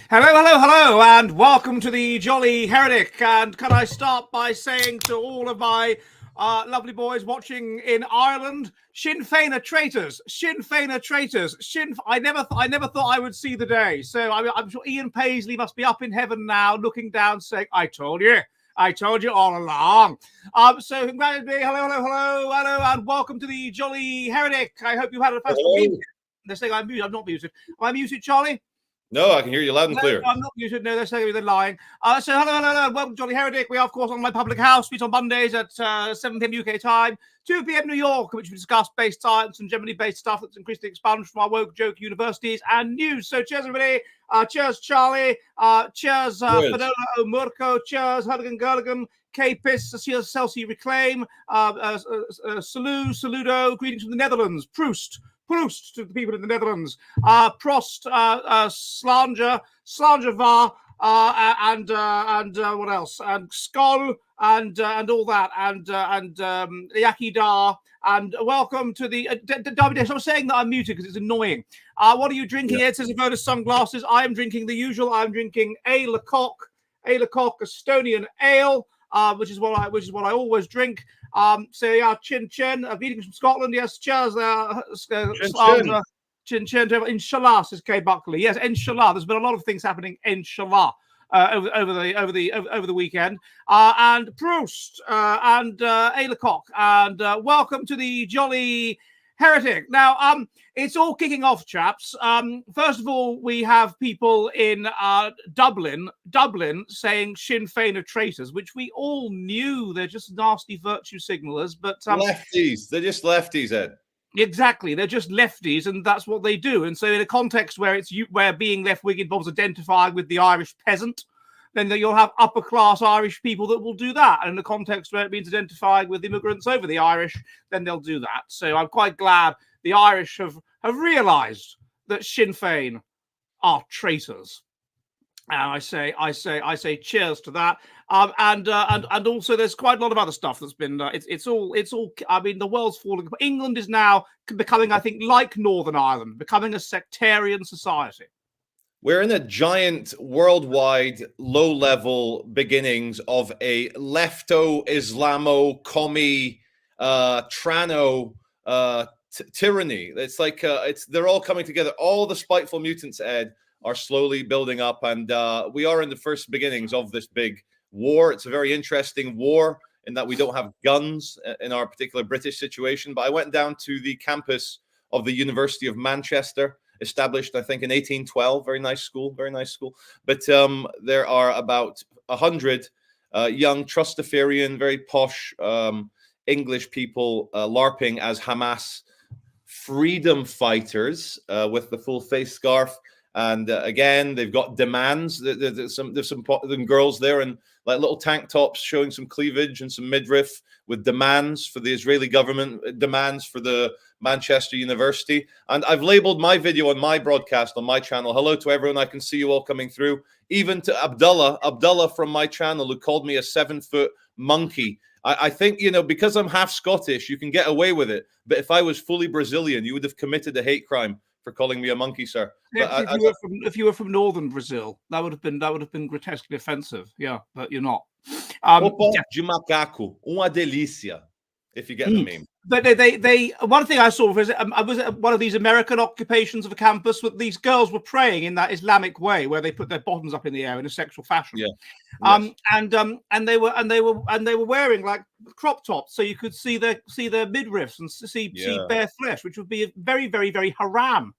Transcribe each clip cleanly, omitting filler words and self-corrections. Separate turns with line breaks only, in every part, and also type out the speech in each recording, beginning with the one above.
Hello, hello, hello, and welcome to the Jolly Heretic. And can I start by saying to all of my lovely boys watching in Ireland, Sinn Féin are traitors. Sinn Féin are traitors. I never thought I would see the day. So I'm sure Ian Paisley must be up in heaven now, looking down, saying, "I told you all along." So congratulations, hello, and welcome to the Jolly Heretic. I hope you had a fantastic week. They're saying I'm muted. I'm not muted. Am I muted, Charlie?
No, I can hear you loud and clear.
No, I'm not muted. No, they're saying they're lying. So hello, welcome to Jolly Heretic. We are, of course, on my public house. Meet on Mondays at 7 p.m. UK time, 2 p.m. New York, which we discuss based science and Germany-based stuff that's increasingly expunged from our woke joke universities and news. So cheers, everybody. Cheers, Charlie. Cheers, Finola O'Murko. Cheers, Hurligan Gurligan. K-Piss, cheers, Celsi Reclaim. Saludo. Greetings from the Netherlands. Proust to the people in the Netherlands. Prost, Slanger var, and what else? And Skol, and all that, and Yaki Dar, and welcome to the David. I'm saying that I'm muted because it's annoying. What are you drinking? Ed says about his sunglasses. I am drinking the usual. I'm drinking a Lecoq Estonian ale. Which is what I always drink. So yeah, chin. Greetings from Scotland. Yes, cheers. Chin. Inshallah, says Kay Buckley. Yes, inshallah. There's been a lot of things happening. Inshallah. Over the weekend. And Proust and a Lecoq. And welcome to the Jolly Heretic. Now, it's all kicking off, chaps. First of all, we have people in Dublin saying Sinn Féin are traitors, which we all knew. They're just nasty virtue signalers. But
lefties. They're just lefties, Ed.
Exactly. They're just lefties, and that's what they do. And so in a context where where being left-wing involves identifying with the Irish peasant, then you'll have upper-class Irish people that will do that. And in the context where it means identifying with immigrants over the Irish, then they'll do that. So I'm quite glad the Irish have realised that Sinn Féin are traitors. And I say cheers to that. And also there's quite a lot of other stuff that's been. It's all. I mean, the world's falling. England is now becoming, I think, like Northern Ireland, becoming a sectarian society.
We're in a giant worldwide low-level beginnings of a lefto-Islamo-commie Trano tyranny. It's like they're all coming together. All the spiteful mutants, Ed, are slowly building up, and we are in the first beginnings of this big war. It's a very interesting war in that we don't have guns in our particular British situation. But I went down to the campus of the University of Manchester, established, I think, in 1812. Very nice school. But there are about 100 young Trustafarian, very posh English people LARPing as Hamas freedom fighters with the full face scarf. And again, they've got demands. There's some girls there in like little tank tops showing some cleavage and some midriff with demands for the Israeli government, demands for the Manchester University. And I've labeled my video on my broadcast on my channel. Hello to everyone. I can see you all coming through. Even to Abdullah from my channel, who called me a 7-foot monkey. I think, because I'm half Scottish, you can get away with it. But if I was fully Brazilian, you would have committed a hate crime for calling me a monkey, sir.
Yeah, if you were from northern Brazil, that would have been grotesquely offensive. Yeah, but you're not.
De macaco, uma delícia. If you get the meme.
But they one thing I saw was I was at one of these American occupations of a campus where these girls were praying in that Islamic way where they put their bottoms up in the air in a sexual fashion.
Yeah.
And they were wearing like crop tops so you could see their midriffs and see bare flesh, which would be very, very, very haram.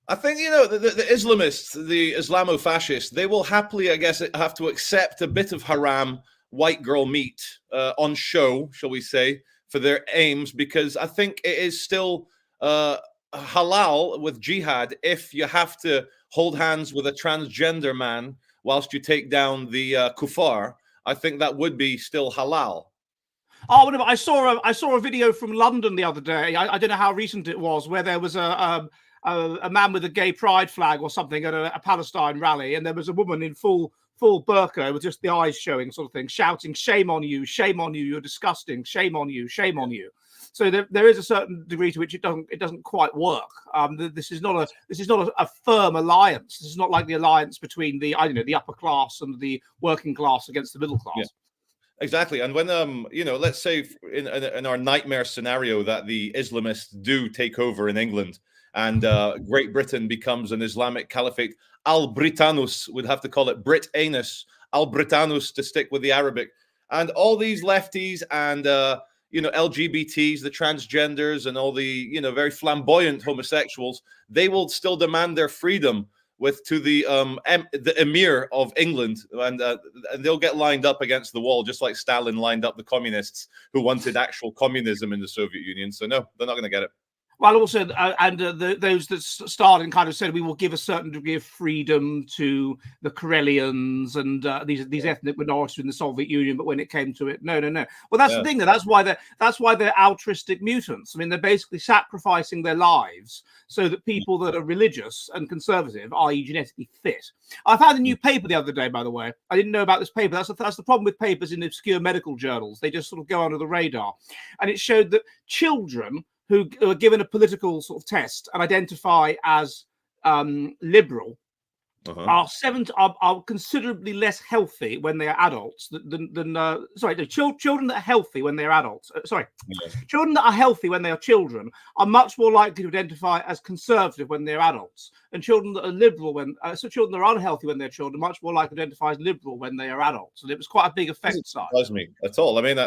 I think, the Islamists, the Islamo-fascists, they will happily, I guess, have to accept a bit of haram white girl meat on show, shall we say, for their aims, because I think it is still halal with jihad if you have to hold hands with a transgender man whilst you take down the kuffar. I think that would be still halal.
Oh, whatever. I saw a video from London the other day. I don't know how recent it was, where there was a man with a gay pride flag or something at a Palestine rally, and there was a woman in full burqa with just the eyes showing, sort of thing, shouting, "Shame on you, you're disgusting, shame on you, shame on you." So there is a certain degree to which it doesn't quite work. This is not a firm alliance. This is not like the alliance between the the upper class and the working class against the middle class.
Yeah. Exactly. And when let's say in our nightmare scenario that the Islamists do take over in England and Great Britain becomes an Islamic caliphate, Al Britanus would have to call it Brit Anus, Al Britanus to stick with the Arabic, and all these lefties and LGBTs, the transgenders, and all the very flamboyant homosexuals, they will still demand their freedom to the emir of England, and they'll get lined up against the wall, just like Stalin lined up the communists who wanted actual communism in the Soviet Union. So no, they're not going to get it.
Well, also, those that Stalin kind of said we will give a certain degree of freedom to the Karelians and these ethnic minorities in the Soviet Union, but when it came to it, no. Well, that's the thing. That's why they're altruistic mutants. I mean, they're basically sacrificing their lives so that people that are religious and conservative, i.e., genetically fit. I found a new paper the other day, by the way. I didn't know about this paper. That's the problem with papers in obscure medical journals. They just sort of go under the radar, and it showed that children who are given a political sort of test and identify as liberal are considerably less healthy when they are adults children that are healthy when they're adults. Children that are healthy when they are children are much more likely to identify as conservative when they're adults, and children that are liberal children that are unhealthy when they're children are much more likely to identify as liberal when they are adults. And it was quite a big effect size.
Doesn't me at all. I mean,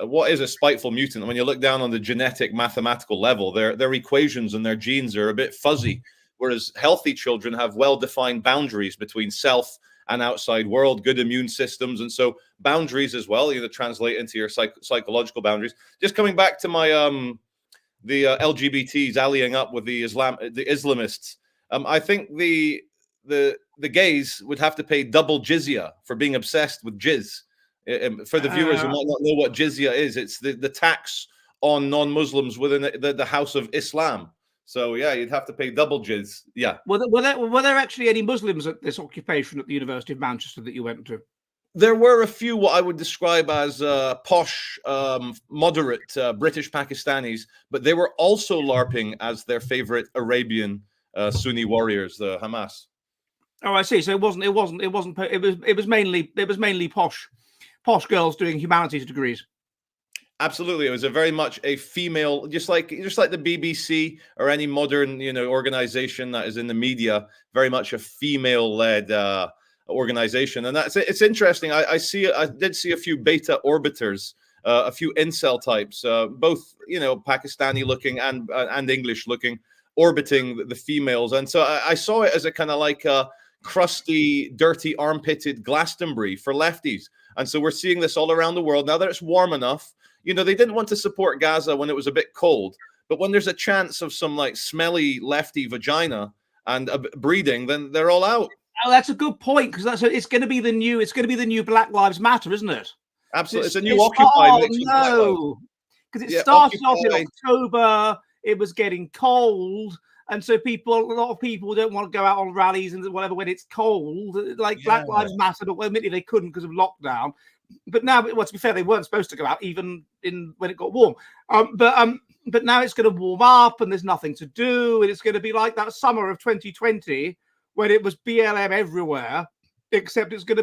what is a spiteful mutant? When you look down on the genetic mathematical level, their equations and their genes are a bit fuzzy. Whereas healthy children have well-defined boundaries between self and outside world, good immune systems, and so boundaries as well, translate into your psychological boundaries. Just coming back to my the LGBTs allying up with the Islamists, I think the gays would have to pay double jizya for being obsessed with jizz. For the viewers who might not know what jizya is, it's the tax on non-Muslims within the House of Islam. So yeah, you'd have to pay double jizz. Yeah.
Were there actually any Muslims at this occupation at the University of Manchester that you went to?
There were a few what I would describe as posh, moderate British Pakistanis, but they were also LARPing as their favorite Arabian Sunni warriors, the Hamas.
Oh, I see. So it was mainly posh girls doing humanities degrees.
Absolutely, it was very much a female, just like the BBC or any modern organization that is in the media, very much a female-led organization, and it's interesting. I did see a few beta orbiters, a few incel types, both Pakistani looking and English looking, orbiting the females, and so I saw it as a kind of like a crusty, dirty, armpitted Glastonbury for lefties, and so we're seeing this all around the world now that it's warm enough. They didn't want to support Gaza when it was a bit cold, but when there's a chance of some like smelly lefty vagina and breeding, then they're all out.
Oh, that's a good point, because it's going to be the new Black Lives Matter, isn't it?
Absolutely, it's a new Occupy.
No, because it started off in October. It was getting cold, and so a lot of people don't want to go out on rallies and whatever when it's cold. Like Black Lives Matter, but admittedly they couldn't because of lockdown. But now, to be fair, they weren't supposed to go out even when it got warm. But now it's going to warm up and there's nothing to do, and it's going to be like that summer of 2020 when it was BLM everywhere, except it's going to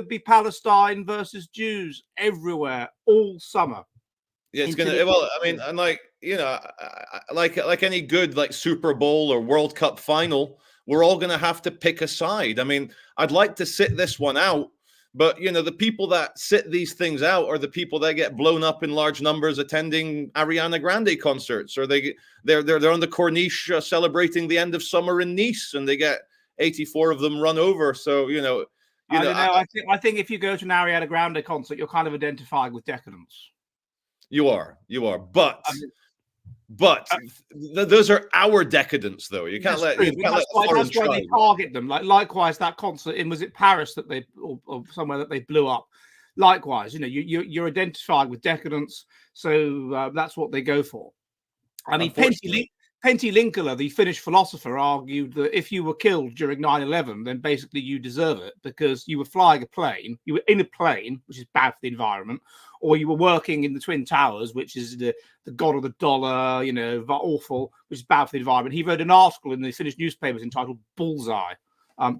be Palestine versus Jews everywhere all summer.
Yeah, it's going to. Well, I mean, and like any good like Super Bowl or World Cup final, we're all going to have to pick a side. I mean, I'd like to sit this one out. But the people that sit these things out are the people that get blown up in large numbers attending Ariana Grande concerts, or they're on the Corniche celebrating the end of summer in Nice, and they get 84 of them run over. So I don't
know. I think if you go to an Ariana Grande concert, you're kind of identifying with decadence.
You are, but those are our decadents, though. You can't let. That's why
they target them. Likewise, that concert was it Paris that they or somewhere that they blew up. Likewise, you're identifying with decadence, so that's what they go for. I mean, Pentti Linkola, the Finnish philosopher, argued that if you were killed during 9/11, then basically you deserve it because you were flying a plane, you were in a plane, which is bad for the environment, or you were working in the Twin Towers, which is the god of the dollar, you know, awful, which is bad for the environment. He wrote an article in the Finnish newspapers entitled "Bullseye."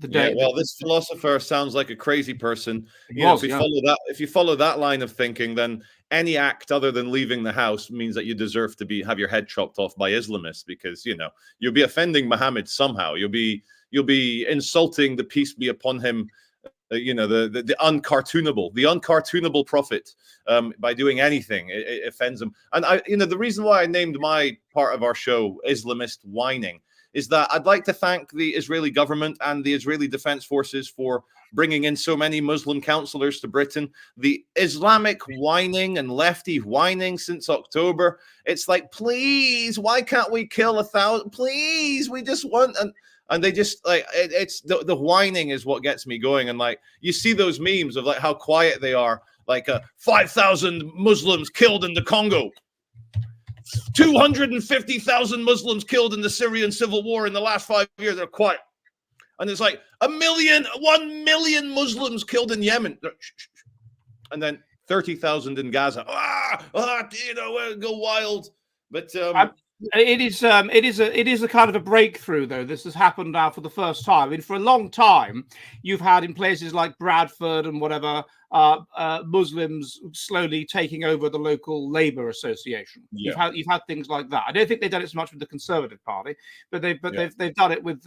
This philosopher sounds like a crazy person. If you follow that line of thinking, then any act other than leaving the house means that you deserve to have your head chopped off by Islamists, because you'll be offending Muhammad somehow. You'll be insulting the peace be upon him. The uncartoonable prophet. By doing anything, it offends him. And the reason why I named my part of our show Islamist Whining is that I'd like to thank the Israeli government and the Israeli Defense Forces for bringing in so many Muslim counselors to Britain. The Islamic whining and lefty whining since October. It's like, please, why can't we kill 1,000? Please, we just want... And they just it's the whining is what gets me going. And you see those memes of how quiet they are, 5,000 Muslims killed in the Congo, 250,000 Muslims killed in the Syrian civil war in the last 5 years. They're quiet. And it's 1 million Muslims killed in Yemen. And then 30,000 in Gaza. Go wild. But
it is a kind of a breakthrough, though. This has happened now for the first time. I mean, for a long time, you've had in places like Bradford and whatever, Muslims slowly taking over the local Labour Association. Yeah. You've had things like that. I don't think they've done it so much with the Conservative Party, but they've done it with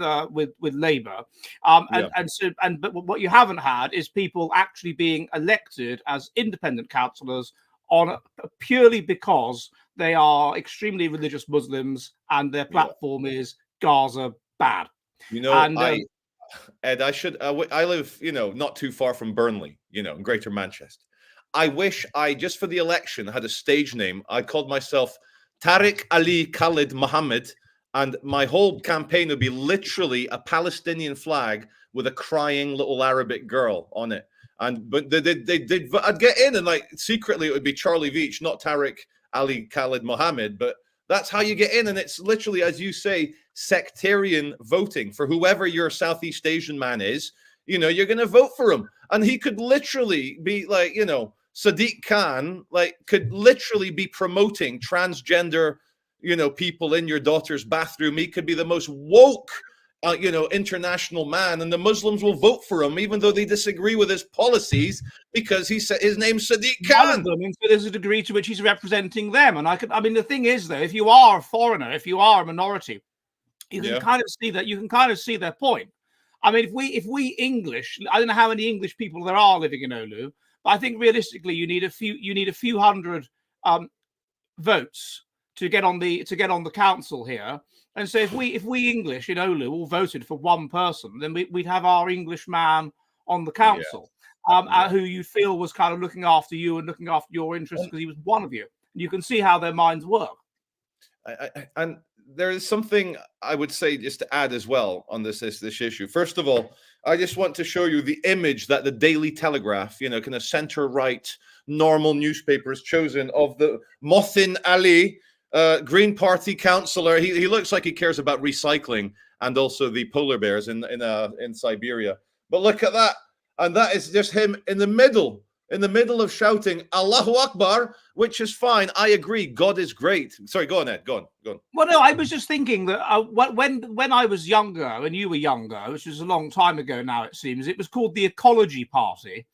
Labour. But what you haven't had is people actually being elected as independent councillors purely because they are extremely religious Muslims and their platform is Gaza bad.
Ed, I live, not too far from Burnley, in Greater Manchester. I wish I, just for the election, had a stage name. I called myself Tariq Ali Khalid Muhammad, and my whole campaign would be literally a Palestinian flag with a crying little Arabic girl on it. But I'd get in and secretly it would be Charlie Veach, not Tariq Ali Khalid Mohammed, but that's how you get in. And it's literally, as you say, sectarian voting for whoever your Southeast Asian man is. You're going to vote for him. And he could literally be Sadiq Khan, could literally be promoting transgender, people in your daughter's bathroom. He could be the most woke international man, and the Muslims will vote for him even though they disagree with his policies because his name's Sadiq Khan.
There's a degree to which he's representing them, and the thing is, though, if you are a foreigner, if you are a minority, you can kind of see that. You can kind of see their point. I mean, if we English, I don't know how many English people there are living in Oulu, but I think realistically, you need a few hundred votes to get on the council here. And so if we English in Oulu all voted for one person, then we'd have our English man on the council, who you feel was kind of looking after you and looking after your interests because he was one of you. And you can see how their minds work.
And there is something I would say just to add as well on this issue. First of all, I just want to show you the image that the Daily Telegraph, kind of center-right, normal newspaper has chosen of the Mohsin Ali, Green Party councillor. He looks like he cares about recycling and also the polar bears in Siberia. But look at that, and that is just him in the middle of shouting Allahu Akbar, which is fine. I agree. God is great. Sorry, go on, Ed. Go on.
Well, no, I was just thinking that when I was younger and you were younger, which was a long time ago now, it seems, it was called the Ecology Party,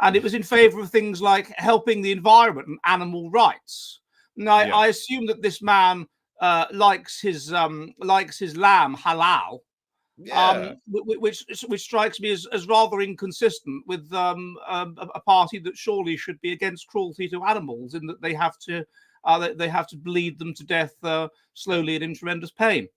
and it was in favour of things like helping the environment and animal rights. Now, I assume that this man likes his lamb halal, which strikes me as rather inconsistent with a party that surely should be against cruelty to animals, in that they have to bleed them to death slowly and in tremendous pain.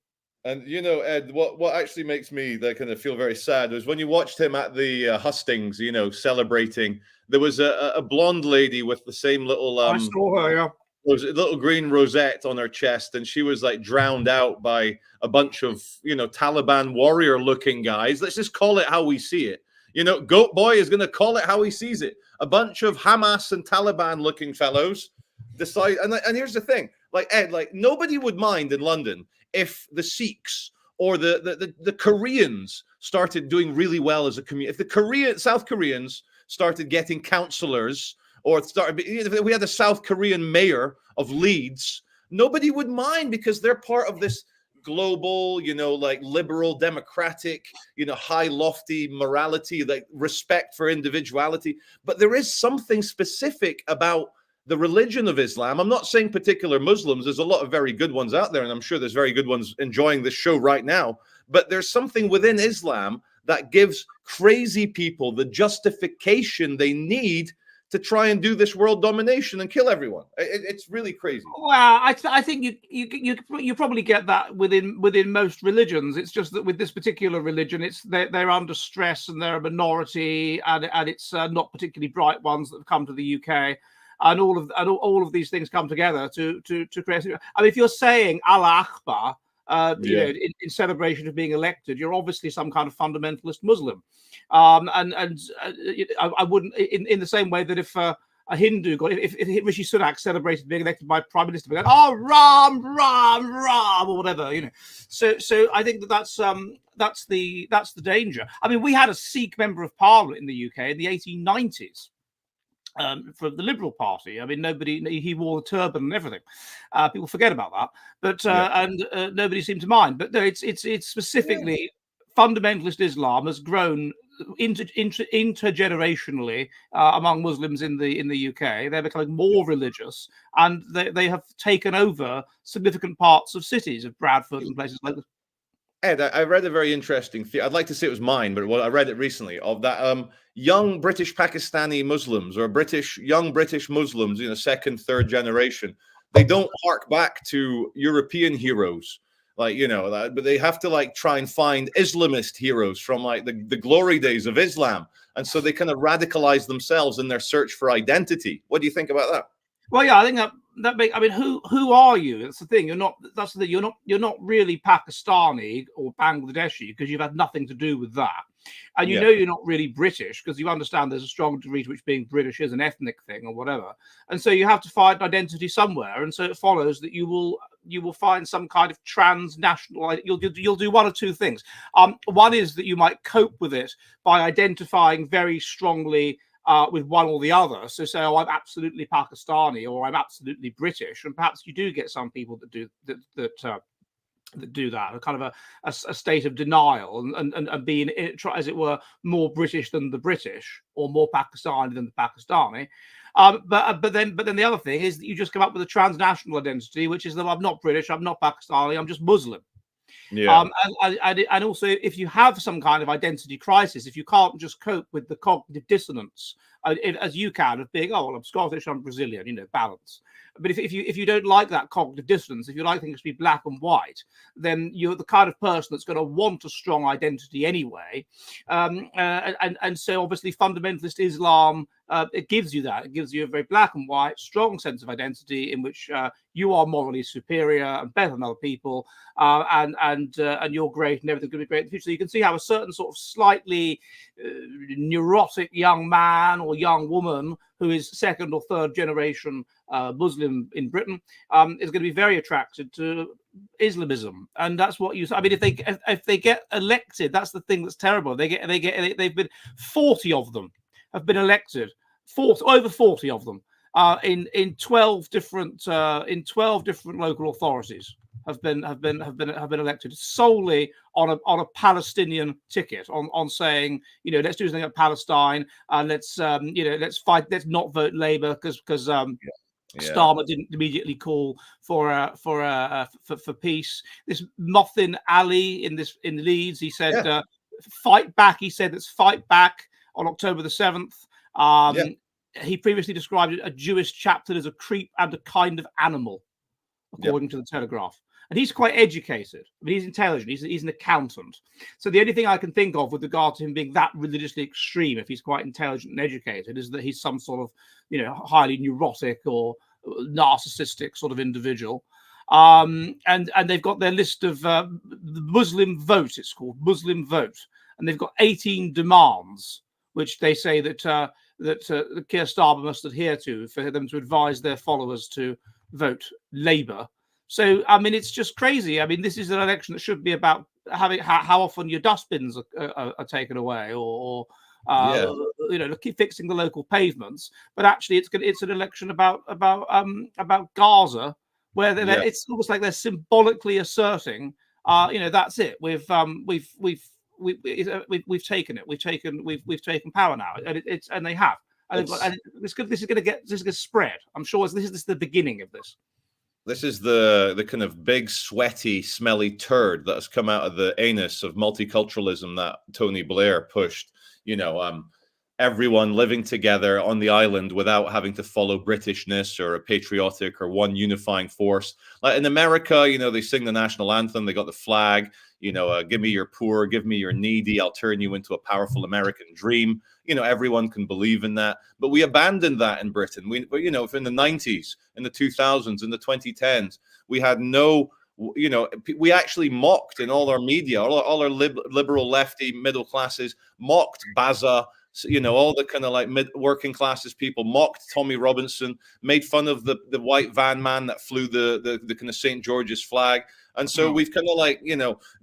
And Ed, what actually makes me kind of feel very sad was when you watched him at the hustings, celebrating. There was a blonde lady with the same little
I saw her, yeah.
Was a little green rosette on her chest, and she was drowned out by a bunch of Taliban warrior looking guys. Let's just call it how we see it. Goat Boy is going to call it how he sees it. A bunch of Hamas and Taliban looking fellows decide. And here's the thing, Ed, nobody would mind in London if the Sikhs or the Koreans started doing really well as a community, if the South Koreans started getting counselors, or if we had a South Korean mayor of Leeds, nobody would mind, because they're part of this global, like liberal, democratic, high, lofty morality, like respect for individuality. But there is something specific about the religion of Islam. I'm not saying particular Muslims. There's a lot of very good ones out there, and I'm sure there's very good ones enjoying this show right now. But there's something within Islam that gives crazy people the justification they need to try and do this world domination and kill everyone. It's really crazy.
Well, I think you probably get that within most religions. It's just that with this particular religion, they're under stress and they're a minority, and it's not particularly bright ones that have come to the UK, and all of these things come together to create. I mean, if you're saying Allah Akbar, in celebration of being elected, you're obviously some kind of fundamentalist Muslim. I wouldn't, in the same way that if a Hindu if Rishi Sunak celebrated being elected by Prime Minister, going, oh, Ram, Ram, Ram, or whatever, So I think that's the danger. I mean, we had a Sikh member of Parliament in the UK in the 1890s. For the Liberal Party. I mean, he wore the turban and everything. People forget about that, but nobody seemed to mind. But no, it's specifically fundamentalist Islam has grown intergenerationally among Muslims in the UK. They're becoming more religious, and they have taken over significant parts of cities, of Bradford and places like this.
Ed, I read a very interesting theory. I'd like to say it was mine, but I read it recently, of that young British Pakistani Muslims, or young British Muslims, second, third generation, they don't hark back to European heroes, but they have to try and find Islamist heroes from the glory days of Islam, and so they kind of radicalize themselves in their search for identity. What do you think about that?
Well, yeah, I think I mean, who are you? That's the thing. You're not really Pakistani or Bangladeshi, because you've had nothing to do with that. And you're not really British, because you understand there's a strong degree to which being British is an ethnic thing or whatever. And so you have to find identity somewhere. And so it follows that you will find some kind of transnational. You'll do one of two things. One is that you might cope with it by identifying very strongly with one or the other. So say, oh, I'm absolutely Pakistani, or I'm absolutely British, and perhaps you do get some people that do that, a kind of a state of denial, and being, as it were, more British than the British, or more Pakistani than the Pakistani. But then the other thing is that you just come up with a transnational identity, which is that I'm not British, I'm not Pakistani, I'm just Muslim. Yeah. And also, if you have some kind of identity crisis, if you can't just cope with the cognitive dissonance, as you can, of being, oh, well, I'm Scottish, I'm Brazilian, balance. But if you don't like that cognitive dissonance, if you like things to be black and white, then you're the kind of person that's going to want a strong identity anyway. And so obviously fundamentalist Islam, it gives you that. It gives you a very black and white, strong sense of identity in which you are morally superior and better than other people, and you're great and everything's going to be great in the future. So you can see how a certain sort of slightly neurotic young man or young woman who is second or third generation Muslim in Britain is going to be very attracted to Islamism, and that's what I mean, if they get elected, that's the thing that's terrible. They've been 40 of them have been elected, over 40 of them in 12 different local authorities have been elected solely on a Palestinian ticket, on saying, let's do something at Palestine, and let's fight, let's not vote Labour because Starmer didn't immediately call for peace. This Mothin Ali in Leeds, he said, fight back. He said, let's fight back on October the 7th. He previously described a Jewish chapter as a creep and a kind of animal, according to the Telegraph. And he's quite educated. I mean, he's intelligent. He's an accountant. So the only thing I can think of with regard to him being that religiously extreme, if he's quite intelligent and educated, is that he's some sort of, highly neurotic or narcissistic sort of individual. And they've got their list of the Muslim vote. It's called Muslim Vote, and they've got 18 demands, which they say that Keir Starmer must adhere to for them to advise their followers to vote Labour. So, I mean, it's just crazy. I mean, this is an election that should be about having how often your dustbins are taken away, or
Yeah.
keep fixing the local pavements. But actually, it's an election about Gaza, where
Yeah.
it's almost like they're symbolically asserting, that's it. We've taken it. We've taken power now, and and they have. And this is going to spread. I'm sure this is the beginning of this.
This is the kind of big, sweaty, smelly turd that has come out of the anus of multiculturalism that Tony Blair pushed. Everyone living together on the island without having to follow Britishness or a patriotic or one unifying force. Like in America, they sing the national anthem, they got the flag, give me your poor, give me your needy, I'll turn you into a powerful American dream. Everyone can believe in that. But we abandoned that in Britain. In the 90s, in the 2000s, in the 2010s, we had no, we actually mocked in all our media, all our liberal, lefty, middle classes, mocked Baza, all the kind of like working classes people, mocked Tommy Robinson, made fun of the white van man that flew the kind of St. George's flag. And so we've kind of like,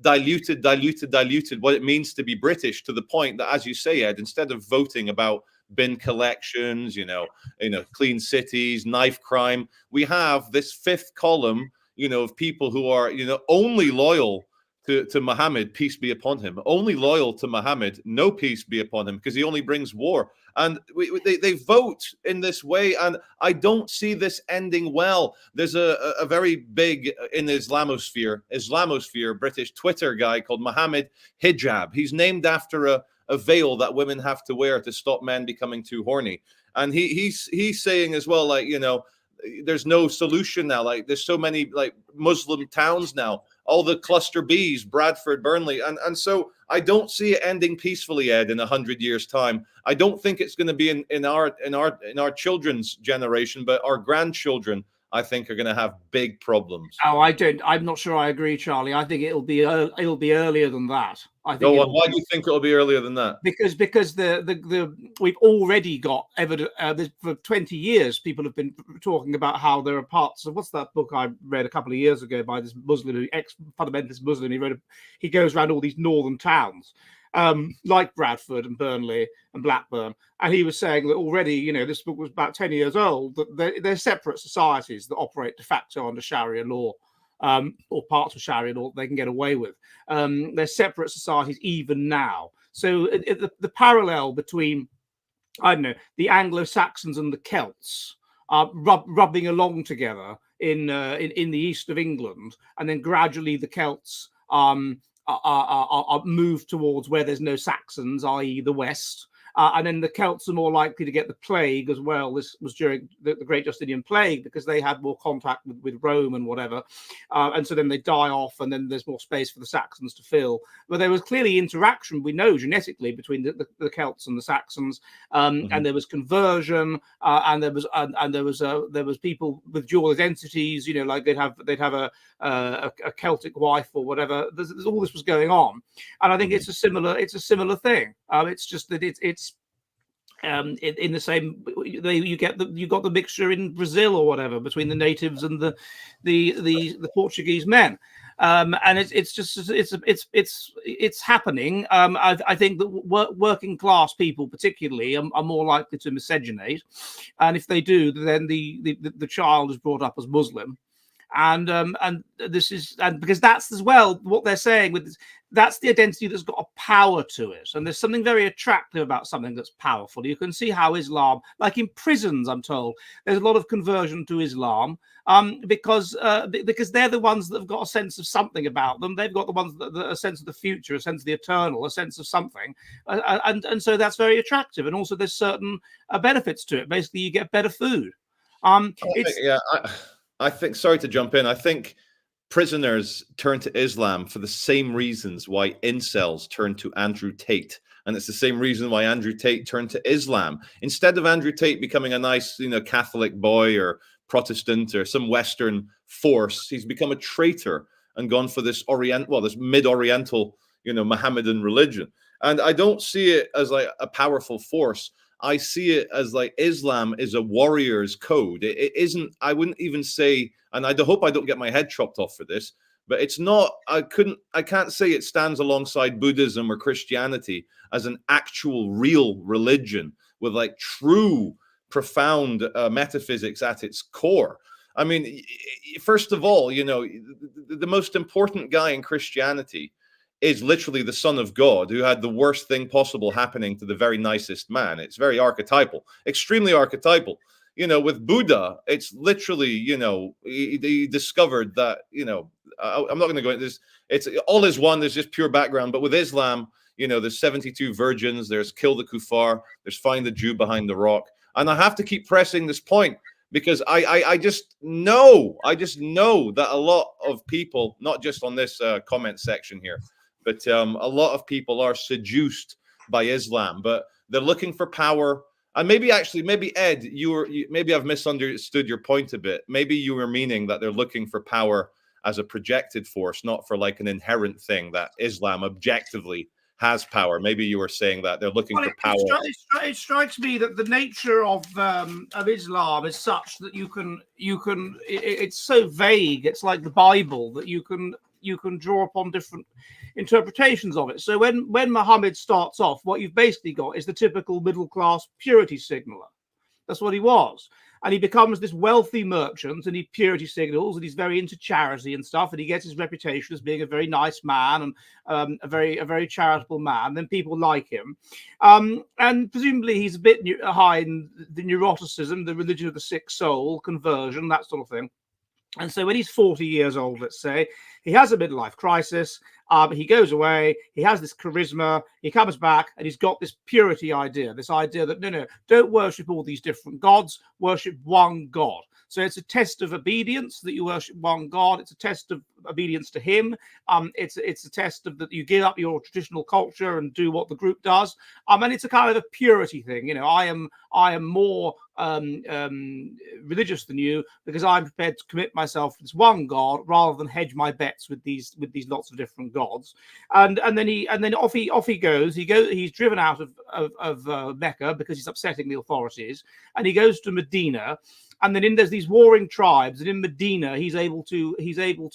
diluted what it means to be British, to the point that, as you say, Ed, instead of voting about bin collections, clean cities, knife crime, we have this fifth column, of people who are, only loyal to Muhammad, peace be upon him, only loyal to Muhammad, no peace be upon him, because he only brings war. And they vote in this way, and I don't see this ending well. There's a very big, in Islamosphere, British Twitter guy called Mohammed Hijab. He's named after a veil that women have to wear to stop men becoming too horny. And he's saying as well, like, there's no solution now. Like, there's so many like Muslim towns now, all the cluster Bs, Bradford, Burnley, and so I don't see it ending peacefully, Ed, in 100 years' time. I don't think it's going to be in our children's generation, but our grandchildren, I think, are going to have big problems.
Oh, I'm not sure I agree, Charlie. I think it'll be earlier than that. I think.
Why do you think it'll be earlier than that?
Because we've already got evidence for 20 years. People have been talking about how there are parts of, what's that book I read a couple of years ago by this Muslim, ex-fundamentalist Muslim. He goes around all these northern towns, like Bradford and Burnley and Blackburn, and he was saying that already, this book was about 10 years old, that they're separate societies that operate de facto under Sharia law. Or parts of Sharia law they can get away with. They're separate societies even now. So the parallel between, I don't know, the Anglo-Saxons and the Celts rubbing along together in the east of England, and then gradually the Celts are moved towards where there's no Saxons, i.e. the West. And then the Celts are more likely to get the plague as well. This was during the Great Justinian Plague, because they had more contact with Rome and whatever. And so then they die off, and then there's more space for the Saxons to fill. But there was clearly interaction, we know, genetically between the Celts and the Saxons. And there was conversion, and there was people with dual identities, like they'd have a Celtic wife or whatever. There's all this was going on. And I think it's a similar thing. It's just that it's in the same you got the mixture in Brazil or whatever between the natives and the Portuguese men, and it's happening. I think that working class people particularly are more likely to miscegenate, and if they do, then the child is brought up as Muslim. And this is, and because that's as well what they're saying with this, that's the identity that's got a power to it, and there's something very attractive about something that's powerful. You can see how Islam, like in prisons, I'm told there's a lot of conversion to Islam, because they're the ones that have got a sense of something about them. They've got the ones that a sense of the future, a sense of the eternal, a sense of something, and so that's very attractive. And also there's certain benefits to it. Basically, you get better food.
I think, sorry to jump in, I think prisoners turn to Islam for the same reasons why incels turn to Andrew Tate. And it's the same reason why Andrew Tate turned to Islam. Instead of Andrew Tate becoming a nice, Catholic boy or Protestant or some Western force, he's become a traitor and gone for this this mid-Oriental, Mohammedan religion. And I don't see it as like a powerful force. I see it as like Islam is a warrior's code. It isn't, I wouldn't even say, and I hope I don't get my head chopped off for this, but it's not, I can't say it stands alongside Buddhism or Christianity as an actual real religion with like true profound metaphysics at its core. I mean, first of all, you know, the most important guy in Christianity is literally the Son of God, who had the worst thing possible happening to the very nicest man. It's very archetypal, extremely archetypal. You know, with Buddha, it's literally, you know, he discovered that, you know, I'm not going to go into this. It's all is one. There's just pure background. But with Islam, you know, there's 72 virgins. There's kill the kuffar. There's find the Jew behind the rock. And I have to keep pressing this point because I just know that a lot of people, not just on this comment section here, but a lot of people are seduced by Islam, but they're looking for power. And maybe Ed, maybe I've misunderstood your point a bit. Maybe you were meaning that they're looking for power as a projected force, not for like an inherent thing that Islam objectively has power. Maybe you were saying that they're looking for power.
It strikes me that the nature of Islam is such that you can. It's so vague. It's like the Bible that you can draw upon different interpretations of it. So when Muhammad starts off, what you've basically got is the typical middle class purity signaler. That's what he was. And he becomes this wealthy merchant and he purity signals and he's very into charity and stuff. And he gets his reputation as being a very nice man and a very charitable man. Then people like him. And presumably he's a bit high in the neuroticism, the religion of the sick soul, conversion, that sort of thing. And so when he's 40 years old, let's say, he has a midlife crisis. He goes away. He has this charisma. He comes back and he's got this purity idea, this idea that, no, don't worship all these different gods. Worship one God. So it's a test of obedience that you worship one God. It's a test of obedience to him. It's a test of that you give up your traditional culture and do what the group does. And it's a kind of a purity thing. You know, I am more religious than you because I'm prepared to commit myself to this one God rather than hedge my bets with these lots of different gods. And then off he goes. He's driven out of Mecca because he's upsetting the authorities, and he goes to Medina. And then there's these warring tribes, and in Medina he's able to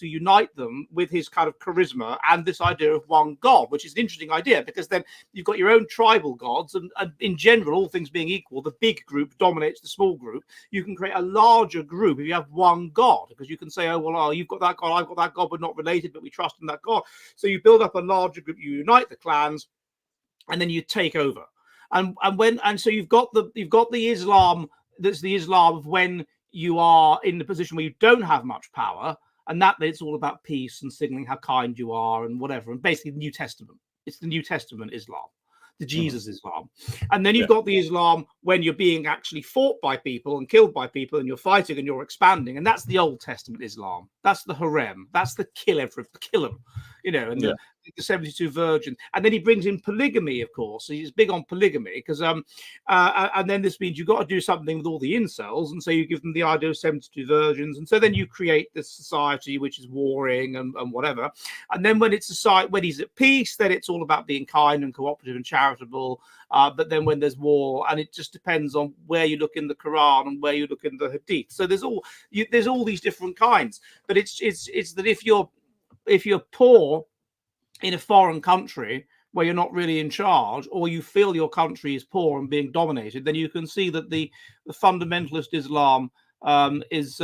unite them with his kind of charisma and this idea of one God, which is an interesting idea because then you've got your own tribal gods, and in general, all things being equal, the big group dominates the small group. You can create a larger group if you have one God, because you can say, you've got that God, I've got that God, we're not related, but we trust in that God. So you build up a larger group, you unite the clans, and then you take over. And so you've got the Islam. That's the Islam of when you are in the position where you don't have much power, and that it's all about peace and signaling how kind you are and whatever. And basically the New Testament. It's the New Testament Islam, the Jesus Islam. And then you've got the Islam when you're being actually fought by people and killed by people and you're fighting and you're expanding. And that's the Old Testament Islam. That's the harem. That's the kill them, you know, and the 72 virgins. And then he brings in polygamy, of course. So he's big on polygamy because and then this means you've got to do something with all the incels, and so you give them the idea of 72 virgins, and so then you create this society which is warring and whatever. And then when he's at peace, then it's all about being kind and cooperative and charitable. But then when there's war, and it just depends on where you look in the Quran and where you look in the Hadith. So there's all these different kinds. But it's that if you're poor in a foreign country where you're not really in charge, or you feel your country is poor and being dominated, then you can see that the fundamentalist Islam is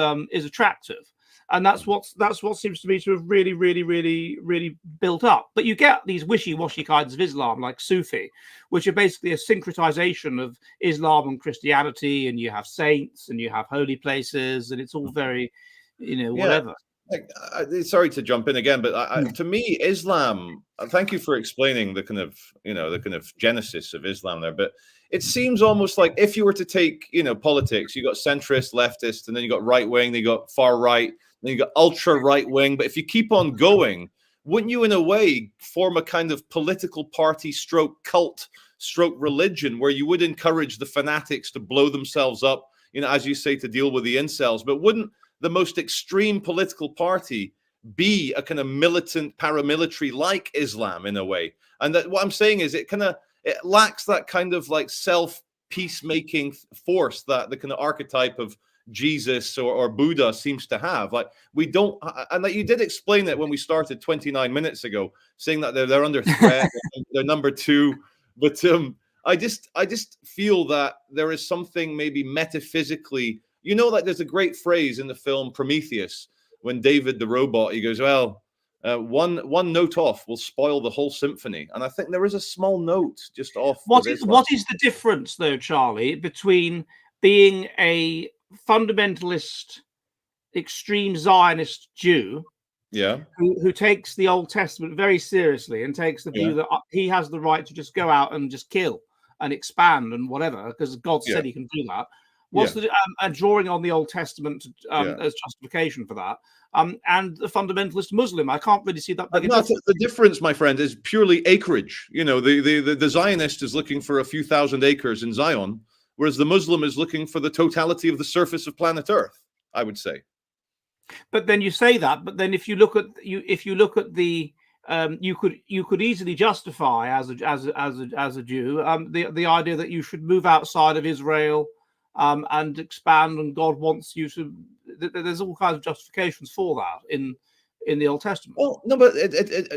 attractive. And that's what seems to me to have really, really, really, really built up. But you get these wishy-washy kinds of Islam, like Sufi, which are basically a syncretization of Islam and Christianity, and you have saints and you have holy places, and it's all very, whatever.
Sorry to jump in again, but to me, Islam. Thank you for explaining the kind of genesis of Islam there. But it seems almost like if you were to take politics, you got centrist, leftist, and then you got right wing, then you got far right, then you got ultra right wing. But if you keep on going, wouldn't you, in a way, form a kind of political party, stroke cult, stroke religion, where you would encourage the fanatics to blow themselves up, as you say, to deal with the incels? But wouldn't the most extreme political party be a kind of militant paramilitary like Islam in a way? And that what I'm saying is it lacks that kind of like self peacemaking force that the kind of archetype of Jesus or Buddha seems to have. Like we don't, and like you did explain it when we started 29 minutes ago, saying that they're under threat, they're number two. But I just feel that there is something maybe metaphysically, like there's a great phrase in the film Prometheus when David the robot, he goes, well, one note off will spoil the whole symphony. And I think there is a small note just off.
What is the difference, though, Charlie, between being a fundamentalist, extreme Zionist Jew, who takes the Old Testament very seriously and takes the view that he has the right to just go out and just kill and expand and whatever, because God said he can do that. What's the drawing on the Old Testament as justification for that? And the fundamentalist Muslim, I can't really see that.
The difference, my friend, is purely acreage. The Zionist is looking for a few thousand acres in Zion, whereas the Muslim is looking for the totality of the surface of planet Earth, I would say.
But then you say that. But then if you look at the you could easily justify as a Jew the idea that you should move outside of Israel and expand, and God wants you to. There's all kinds of justifications for that in the Old Testament.
Well, no, but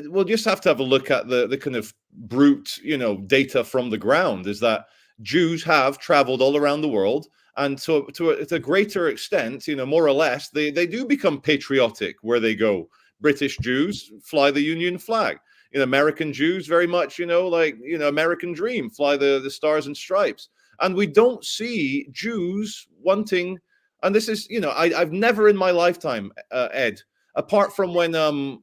we'll just have to have a look at the kind of brute, data from the ground. Is that Jews have traveled all around the world, and to a greater extent, more or less, they do become patriotic where they go. British Jews fly the Union flag. American Jews very much, American dream, fly the stars and stripes. And we don't see Jews wanting, and this is, I've never in my lifetime, Ed, apart from when,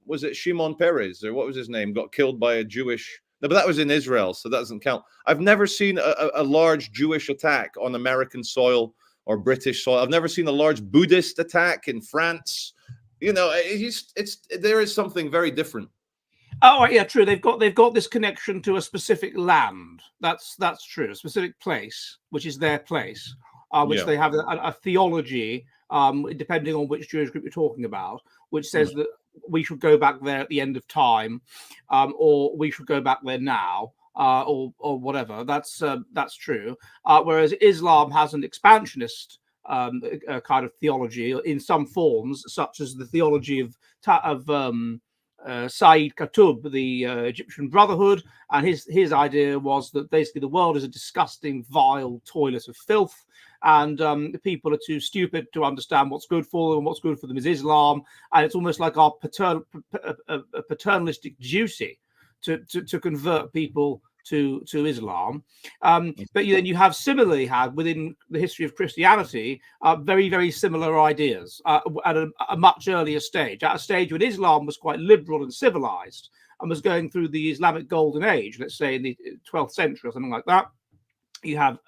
was it Shimon Peres, or what was his name, got killed by a Jewish, no, but that was in Israel, so that doesn't count. I've never seen a large Jewish attack on American soil or British soil. I've never seen a large Buddhist attack in France. There is something very different.
Oh yeah, true. They've got this connection to a specific land. That's true. A specific place, which is their place, which they have a theology, depending on which Jewish group you're talking about, which says that we should go back there at the end of time, or we should go back there now, or whatever. That's true. Whereas Islam has an expansionist kind of theology in some forms, such as the theology of Sayyid Qutb, the Egyptian Brotherhood, and his idea was that basically the world is a disgusting, vile toilet of filth, and the people are too stupid to understand what's good for them. What's good for them is Islam, and it's almost like our paternalistic duty to convert people to Islam. But then you have similarly had within the history of Christianity very, very similar ideas at a much earlier stage, at a stage when Islam was quite liberal and civilized and was going through the Islamic golden age, let's say in the 12th century or something like that. You have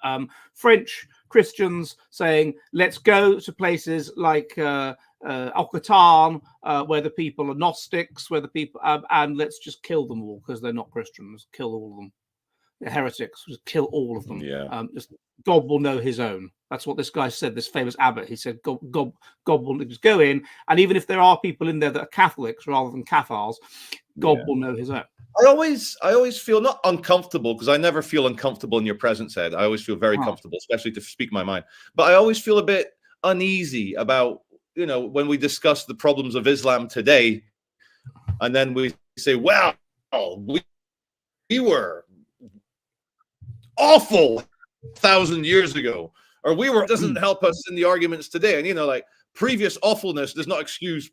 French Christians saying, let's go to places like Al-Qatan, where the people are Gnostics, where the people and let's just kill them all because they're not Christians. Kill all of them. They're heretics. Just kill all of them. Just God will know his own. That's what this guy said. This famous abbot. He said, God will just go in, and even if there are people in there that are Catholics rather than Cathars, God will know his own.
I always feel not uncomfortable, because I never feel uncomfortable in your presence, Ed. I always feel very comfortable, especially to speak my mind. But I always feel a bit uneasy about, when we discuss the problems of Islam today, and then we say, well, we were awful 1,000 years ago, or doesn't help us in the arguments today. And, like, previous awfulness does not excuse,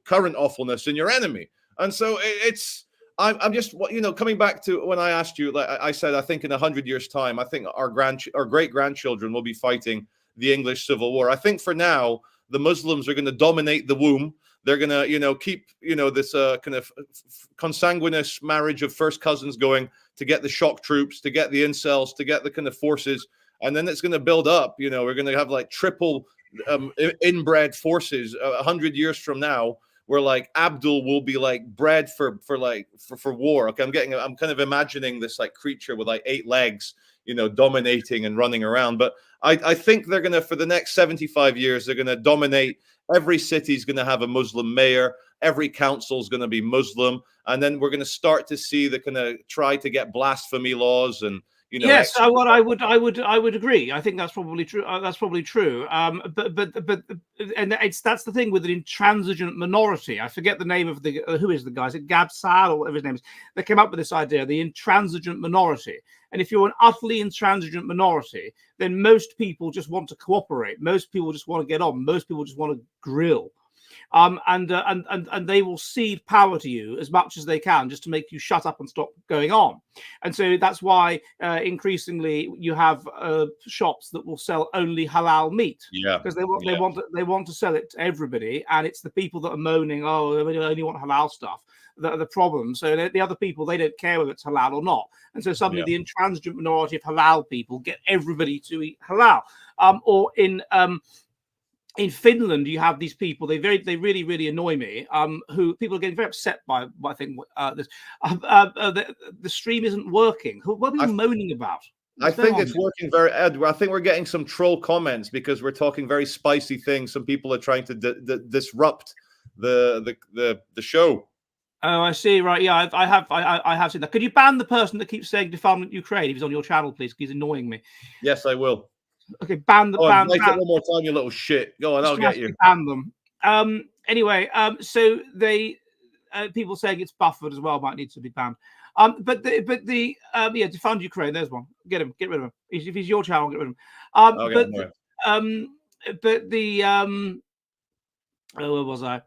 current awfulness in your enemy. And so I'm just, coming back to when I asked you, like I said, I think in 100 years' time, I think our great-grandchildren will be fighting the English Civil War. I think for now, the Muslims are going to dominate the womb. They're going to, keep, this kind of consanguineous marriage of first cousins going to get the shock troops, to get the incels, to get the kind of forces. And then it's going to build up. We're going to have like triple inbred forces 100 years from now, where like Abdul will be like bred for war. Okay, I'm kind of imagining this like creature with like 8 legs, dominating and running around. But I think they're going to, for the next 75 years, they're going to dominate. Every city is going to have a Muslim mayor. Every council is going to be Muslim. And then we're going to start to see the kind of try to get blasphemy laws and, you know.
Yes, what I would agree. I think that's probably true. That's probably true. And that's the thing with an intransigent minority. I forget the name of the who is the guy? Is it Gab Saad or whatever his name is? They came up with this idea, the intransigent minority. And if you're an utterly intransigent minority, then most people just want to cooperate. Most people just want to get on. Most people just want to grill. And they will cede power to you as much as they can just to make you shut up and stop going on. And so that's why increasingly you have shops that will sell only halal meat.
Yeah,
because they want to sell it to everybody, and it's the people that are moaning, oh, we only want halal stuff, that are the problem. So the other people, they don't care whether it's halal or not. And so suddenly the intransigent minority of halal people get everybody to eat halal. Or in Finland, you have these people. They really, really annoy me. Who people are getting very upset by. I think this. The stream isn't working. What are you moaning about?
I think it's working very. Ed, I think we're getting some troll comments because we're talking very spicy things. Some people are trying to disrupt the show.
Oh, I see. Right. Yeah, I have seen that. Could you ban the person that keeps saying defund Ukraine if he's on your channel, please? He's annoying me.
Yes, I will.
Okay, ban the ban.
Make it one more time, you little shit. Go on, I'll get you.
Ban them. Anyway, so they people saying it's buffered as well might need to be banned. But defund Ukraine. There's one. Get him. Get rid of him. If he's your channel, get rid of him. Where was I?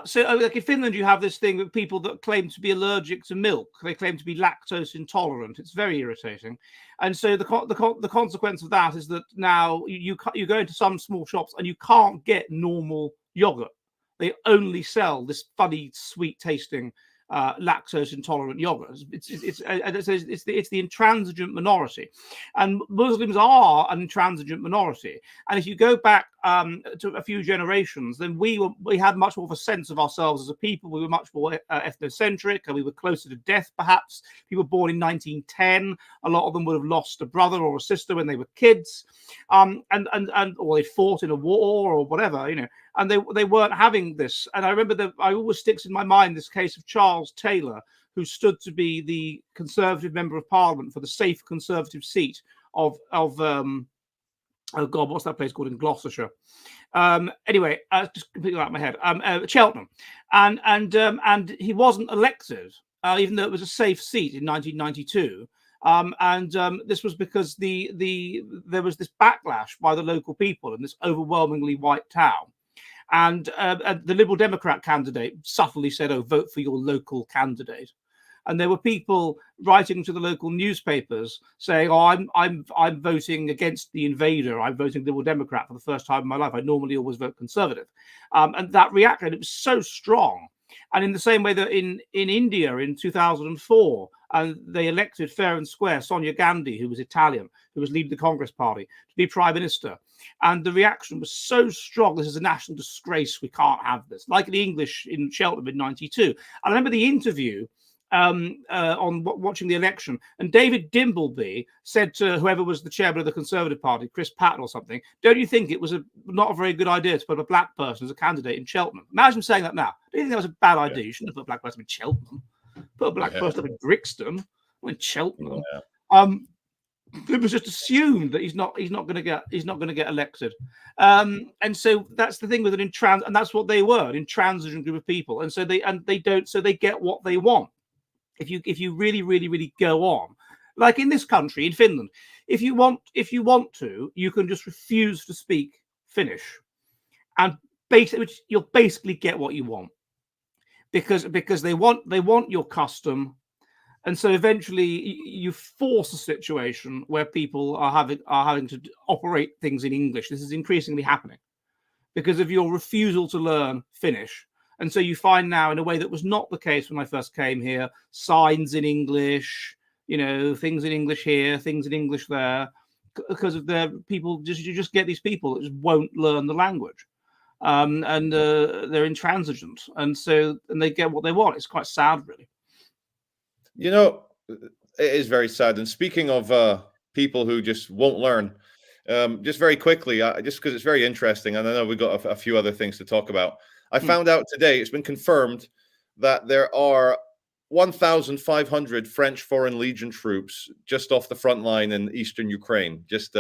So like in Finland, you have this thing with people that claim to be allergic to milk. They claim to be lactose intolerant. It's very irritating. And so the consequence of that is that now you go into some small shops and you can't get normal yogurt. They only sell this funny, sweet tasting lactose intolerant yogurt. It's the intransigent minority, and Muslims are an intransigent minority. And if you go back to a few generations, then we had much more of a sense of ourselves as a people. We were much more ethnocentric, and we were closer to death. Perhaps people born in 1910, a lot of them would have lost a brother or a sister when they were kids, or they fought in a war or whatever, you know. And they weren't having this. And I remember I always sticks in my mind this case of Charles Taylor, who stood to be the Conservative member of Parliament for the safe Conservative seat of oh God, what's that place called in Gloucestershire? Anyway, just completely out of my head. Cheltenham, and he wasn't elected, even though it was a safe seat in 1992. This was because there was this backlash by the local people in this overwhelmingly white town. And the Liberal Democrat candidate subtly said, "Oh, vote for your local candidate." And there were people writing to the local newspapers saying, "Oh, I'm voting against the invader. I'm voting Liberal Democrat for the first time in my life. I normally always vote Conservative." And that reaction, it was so strong. And in the same way that in India in 2004, they elected fair and square Sonia Gandhi, who was Italian, who was leading the Congress Party, to be prime minister. And the reaction was so strong. This is a national disgrace. We can't have this. Like the English in Cheltenham in 92. I remember the interview on watching the election, and David Dimbleby said to whoever was the chairman of the Conservative Party, Chris Patton or something, "Don't you think it was not a very good idea to put a black person as a candidate in Cheltenham?" Imagine saying that now. Do you think that was a bad idea? You shouldn't have put a black person in Cheltenham. Put a black person up in Brixton or in Cheltenham. It was just assumed that he's not going to get elected. And so that's the thing with and that's what they were, an intransigent group of people. And so they get what they want. If you really, really, really go on, like in this country, in Finland, if you want to, you can just refuse to speak Finnish, and you'll basically get what you want, because they want your custom, and so eventually you force a situation where people are having to operate things in English. This is increasingly happening because of your refusal to learn Finnish. And so you find now, in a way that was not the case when I first came here, signs in English, things in English here, things in English there, because of you just get these people that just won't learn the language, and they're intransigent, and they get what they want. It's quite sad, really.
It is very sad. And speaking of people who just won't learn, just very quickly, just because it's very interesting, and I know we've got a few other things to talk about. I found out today, it's been confirmed that there are 1,500 French Foreign Legion troops just off the front line in eastern Ukraine, just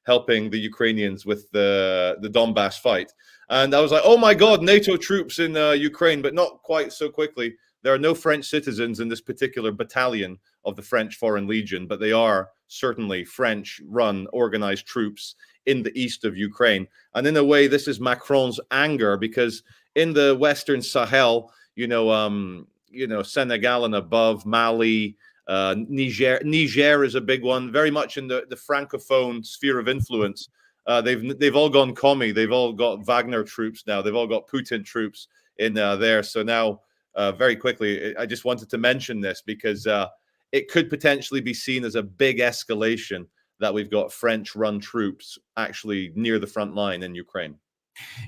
helping the Ukrainians with the Donbass fight. And I was like, oh my God, NATO troops in Ukraine, but not quite so quickly. There are no French citizens in this particular battalion of the French Foreign Legion, but they are certainly French-run organized troops in the east of Ukraine. And in a way, this is Macron's anger, because in the Western Sahel, Senegal and above, Mali, Niger is a big one, very much in the Francophone sphere of influence. They've all gone commie. They've all got Wagner troops now. They've all got Putin troops in there. So now, very quickly, I just wanted to mention this because it could potentially be seen as a big escalation that we've got French-run troops actually near the front line in Ukraine.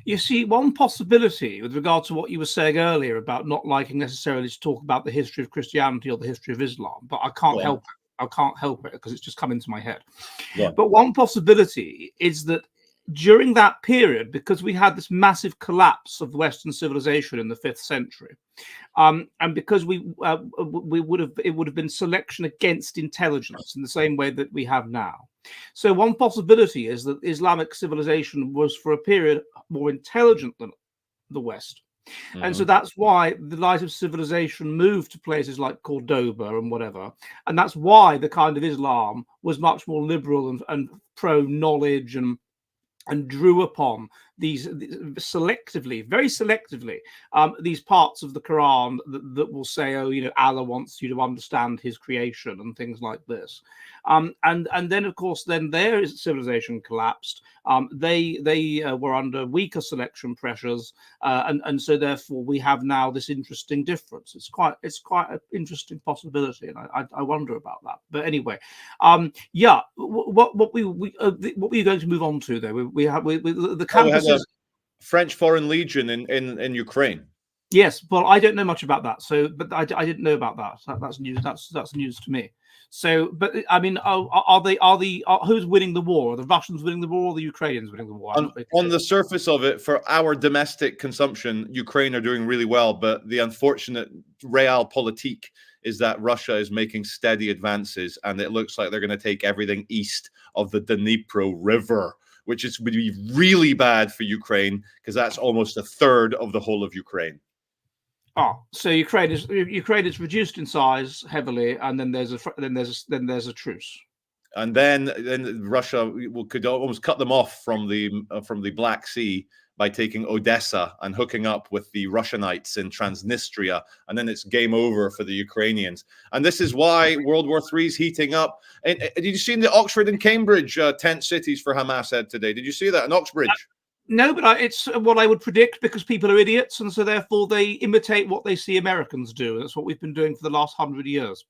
You see, one possibility with regard to what you were saying earlier about not liking necessarily to talk about the history of Christianity or the history of Islam, but I can't help it. I can't help it because it's just come into my head. Yeah. But one possibility is that during that period, because we had this massive collapse of Western civilization in the 5th century, and because it would have been selection against intelligence in the same way that we have now. So one possibility is that Islamic civilization was for a period more intelligent than the West. And so that's why the light of civilization moved to places like Cordoba and whatever. And that's why the kind of Islam was much more liberal and pro-knowledge and drew upon these selectively, very selectively, these parts of the Quran that will say, oh, Allah wants you to understand his creation and things like this. And then, of course, then their civilization collapsed. They were under weaker selection pressures, and so therefore we have now this interesting difference. It's quite an interesting possibility, and I wonder about that. But anyway, yeah. What were you going to move on to though? We have the campuses.
French Foreign Legion in Ukraine.
Yes, well, I don't know much about that. So, but I didn't know about that. That's news. That's news to me. So, but I mean, who's winning the war? Are the Russians winning the war or the Ukrainians winning the war?
On the surface of it, for our domestic consumption, Ukraine are doing really well. But the unfortunate realpolitik is that Russia is making steady advances, and it looks like they're going to take everything east of the Dnipro River, which would be really bad for Ukraine because that's almost a third of the whole of Ukraine.
So Ukraine is reduced in size heavily, and then there's a truce.
And then Russia could almost cut them off from the Black Sea by taking Odessa and hooking up with the Russianites in Transnistria, and then it's game over for the Ukrainians. And this is why World War III is heating up. And did you see the Oxford and Cambridge tent cities for Hamas had today? Did you see that in Oxbridge?
No, but it's what I would predict because people are idiots, and so therefore they imitate what they see Americans do. That's what we've been doing for the last 100 years.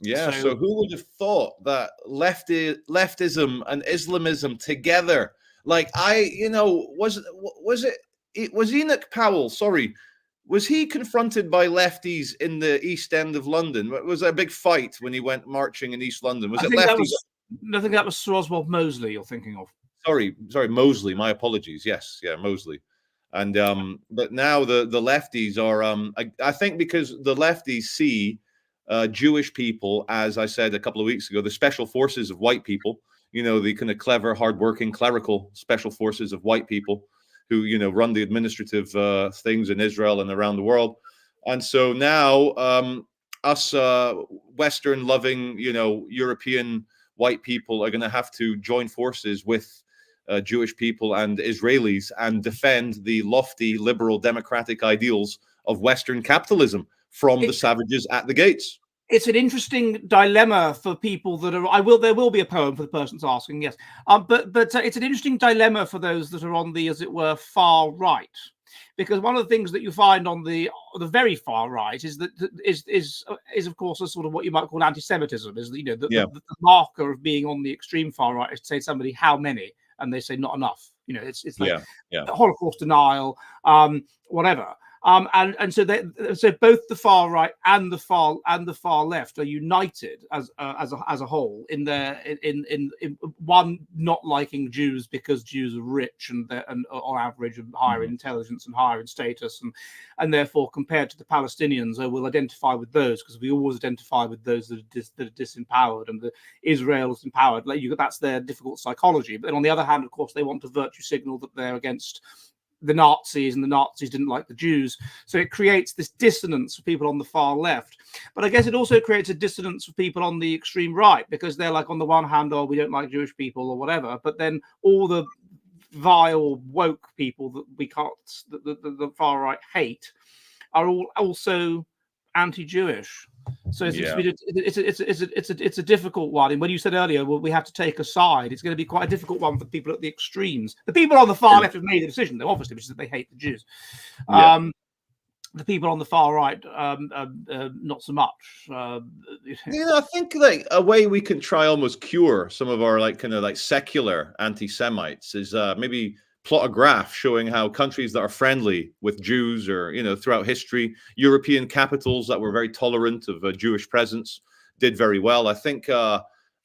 Yeah, so who would have thought that leftism and Islamism together? Like was Enoch Powell? Sorry, was he confronted by lefties in the East End of London? Was there a big fight when he went marching in East London? I
think that was Sir Oswald Mosley you're thinking of.
Sorry, Mosley. My apologies. Yes, yeah, Mosley. And but now the lefties are I think because the lefties see Jewish people, as I said a couple of weeks ago, the special forces of white people. The kind of clever, hardworking, clerical special forces of white people who, run the administrative things in Israel and around the world. And so now us Western-loving, European white people are going to have to join forces with Jewish people and Israelis and defend the lofty, liberal, democratic ideals of Western capitalism from the savages at the gates.
It's an interesting dilemma for people that are. There will be a poem for the person that's asking. Yes, but it's an interesting dilemma for those that are on the, as it were, far right, because one of the things that you find on the very far right is that is of course a sort of what you might call anti-Semitism. Is the marker of being on the extreme far right is to say to somebody how many, and they say not enough. It's like Holocaust denial, whatever. And so both the far right and the far left are united as a whole in one not liking Jews because Jews are rich and on average higher in intelligence and higher in status, and therefore compared to the Palestinians, we'll identify with those because we always identify with those that are disempowered, and the Israel is empowered. That's their difficult psychology. But then on the other hand, of course, they want to virtue signal that they're against the Nazis, and the Nazis didn't like the Jews. So it creates this dissonance for people on the far left. But I guess it also creates a dissonance for people on the extreme right, because they're like, on the one hand, we don't like Jewish people or whatever, but then all the vile woke people that the far right hate are all also anti-Jewish. So it's a difficult one. And when you said earlier, well, we have to take a side, it's going to be quite a difficult one for people at the extremes. The people on the far left have made the decision, though, obviously, which is that they hate the Jews. The people on the far right, not so much.
I think like a way we can try almost cure some of our secular anti-Semites is maybe plot a graph showing how countries that are friendly with Jews, or throughout history, European capitals that were very tolerant of a Jewish presence, did very well. I think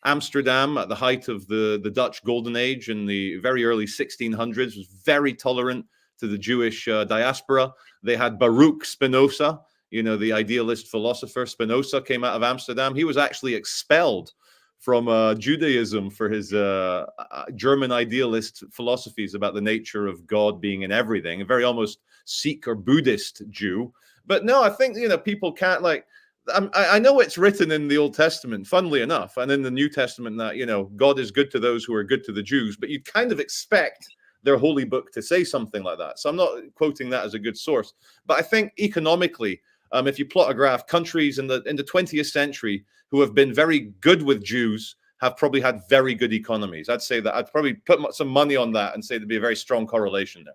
Amsterdam, at the height of the Dutch Golden Age in the very early 1600s, was very tolerant to the Jewish diaspora. They had Baruch Spinoza, the idealist philosopher. Spinoza came out of Amsterdam. He was actually expelled from Judaism for his German idealist philosophies about the nature of God being in everything, a very almost Sikh or Buddhist Jew. But no, I think, people can't I know it's written in the Old Testament, funnily enough, and in the New Testament that, God is good to those who are good to the Jews, but you kind of expect their holy book to say something like that. So I'm not quoting that as a good source. But I think economically, if you plot a graph, countries in the 20th century who have been very good with Jews have probably had very good economies. I'd say that. I'd probably put some money on that and say there'd be a very strong correlation there.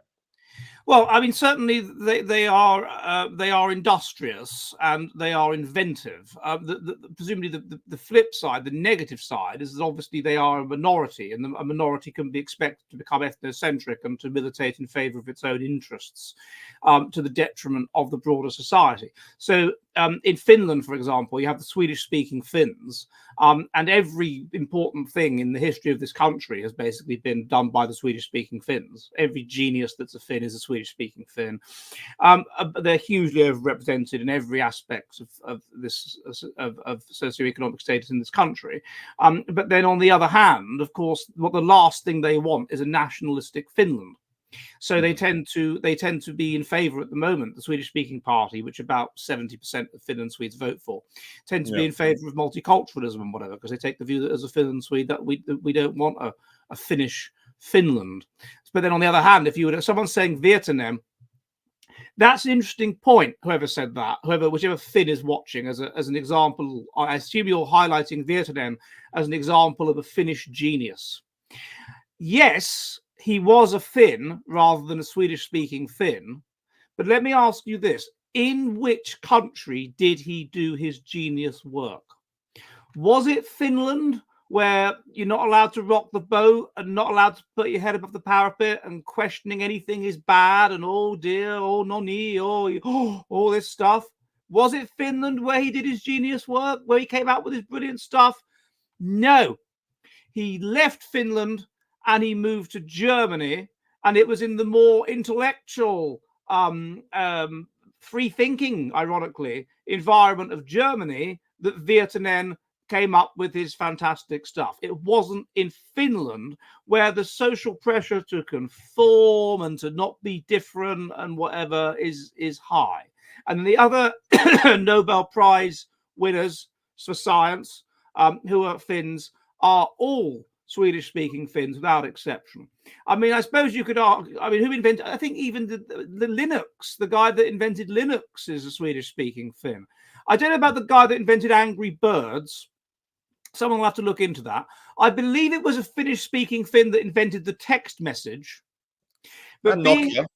Well, I mean, certainly they are industrious and they are inventive. Presumably, the flip side, the negative side, is that obviously they are a minority, and a minority can be expected to become ethnocentric and to militate in favour of its own interests, to the detriment of the broader society. So, in Finland, for example, you have the Swedish-speaking Finns, and every important thing in the history of this country has basically been done by the Swedish-speaking Finns. Every genius that's a Finn is a Swedish-speaking Finn. They're hugely overrepresented in every aspect of socioeconomic status in this country. But then, on the other hand, of course, what the last thing they want is a nationalistic Finland. So they tend to be in favour at the moment. The Swedish-speaking party, which about 70% of Finland Swedes vote for, tend to be in favour of multiculturalism and whatever, because they take the view that as a Finland Swede that we don't want a Finnish Finland. But then on the other hand, if you would, someone saying Vietnam, that's an interesting point. Whoever said that, whichever Finn is watching, as an example, I assume you're highlighting Vietnam as an example of a Finnish genius. Yes, he was a Finn rather than a Swedish-speaking Finn. But let me ask you this. In which country did he do his genius work? Was it Finland, where you're not allowed to rock the boat and not allowed to put your head above the parapet, and questioning anything is bad, and oh dear, oh noni, all this stuff? Was it Finland where he did his genius work, where he came out with his brilliant stuff? No. He left Finland and he moved to Germany, and it was in the more intellectual, free-thinking, ironically, environment of Germany that Vietnam came up with his fantastic stuff. It wasn't in Finland, where the social pressure to conform and to not be different and whatever is high. And the other Nobel Prize winners for science, who are Finns, are all Swedish-speaking Finns without exception. I mean, I suppose you could argue, I mean, who invented, I think even the Linux, the guy that invented Linux is a Swedish-speaking Finn. I don't know about the guy that invented Angry Birds. Someone will have to look into that. I believe it was a Finnish-speaking Finn that invented the text message. But
Nokia.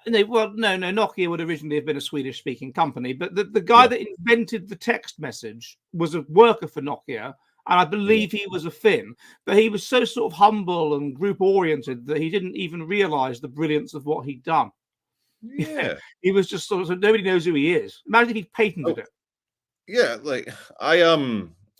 No, Nokia would originally have been a Swedish-speaking company, but the guy that invented the text message was a worker for Nokia, and I believe he was a Finn, but he was so sort of humble and group-oriented that he didn't even realise the brilliance of what he'd done.
Yeah.
He was just sort of, nobody knows who he is. Imagine if he patented it.
Yeah, like I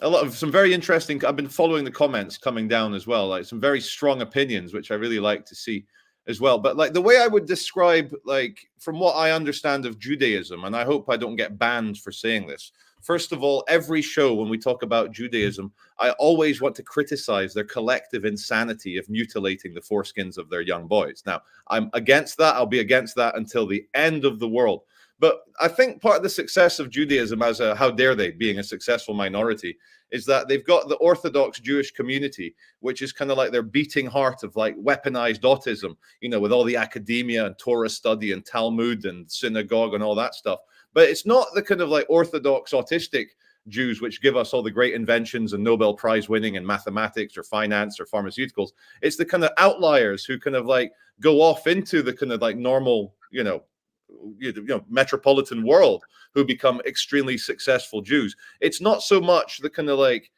a lot of some very interesting. I've been following the comments coming down as well, like some very strong opinions, which I really like to see as well. But like the way I would describe, like from what I understand of Judaism, and I hope I don't get banned for saying this. First of all, every show when we talk about Judaism, I always want to criticize their collective insanity of mutilating the foreskins of their young boys. Now, I'm against that. I'll be against that until the end of the world. But I think part of the success of Judaism as a, how dare they, being a successful minority, is that they've got the Orthodox Jewish community, which is kind of like their beating heart of like weaponized autism, you know, with all the academia and Torah study and Talmud and synagogue and all that stuff. But it's not the kind of like Orthodox autistic Jews, which give us all the great inventions and Nobel Prize winning in mathematics or finance or pharmaceuticals. It's the kind of outliers who kind of like go off into the kind of like normal, metropolitan world who become extremely successful Jews. It's not so much the kind of like,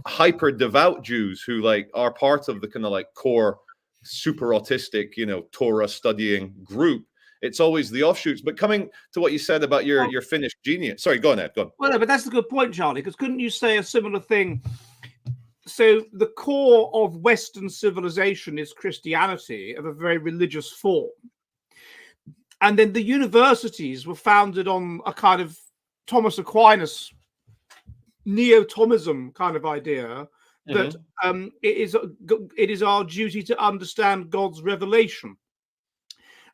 hyper devout Jews who like are part of the kind of like core super autistic, Torah studying group. It's always the offshoots. But coming to what you said about your Finnish genius. Sorry, go on, Ed. Go on.
Well, no, but that's a good point, Charlie, because couldn't you say a similar thing? So the core of Western civilization is Christianity of a very religious form. And then the universities were founded on a kind of Thomas Aquinas neo-Thomism kind of idea that it is our duty to understand God's revelation.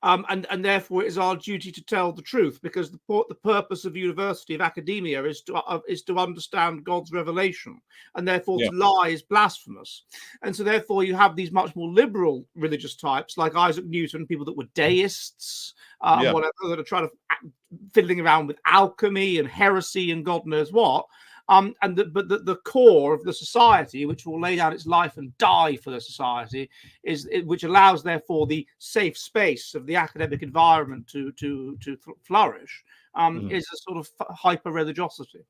And therefore, it is our duty to tell the truth, because the purpose of university, of academia, is to understand God's revelation, and therefore to lie is blasphemous. And so, therefore, you have these much more liberal religious types like Isaac Newton, people that were deists, whatever, that are trying to fiddling around with alchemy and heresy and God knows what. But the core of the society, which will lay down its life and die for the society, which allows, therefore, the safe space of the academic environment to flourish, is a sort of hyper religiosity.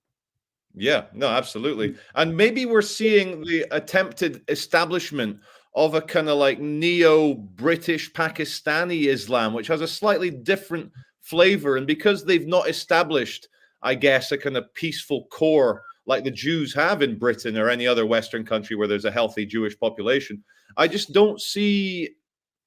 Yeah, no, absolutely. And maybe we're seeing the attempted establishment of a kind of like neo-British Pakistani Islam, which has a slightly different flavor. And because they've not established, I guess, a kind of peaceful core like the Jews have in Britain or any other Western country where there's a healthy Jewish population, I just don't see.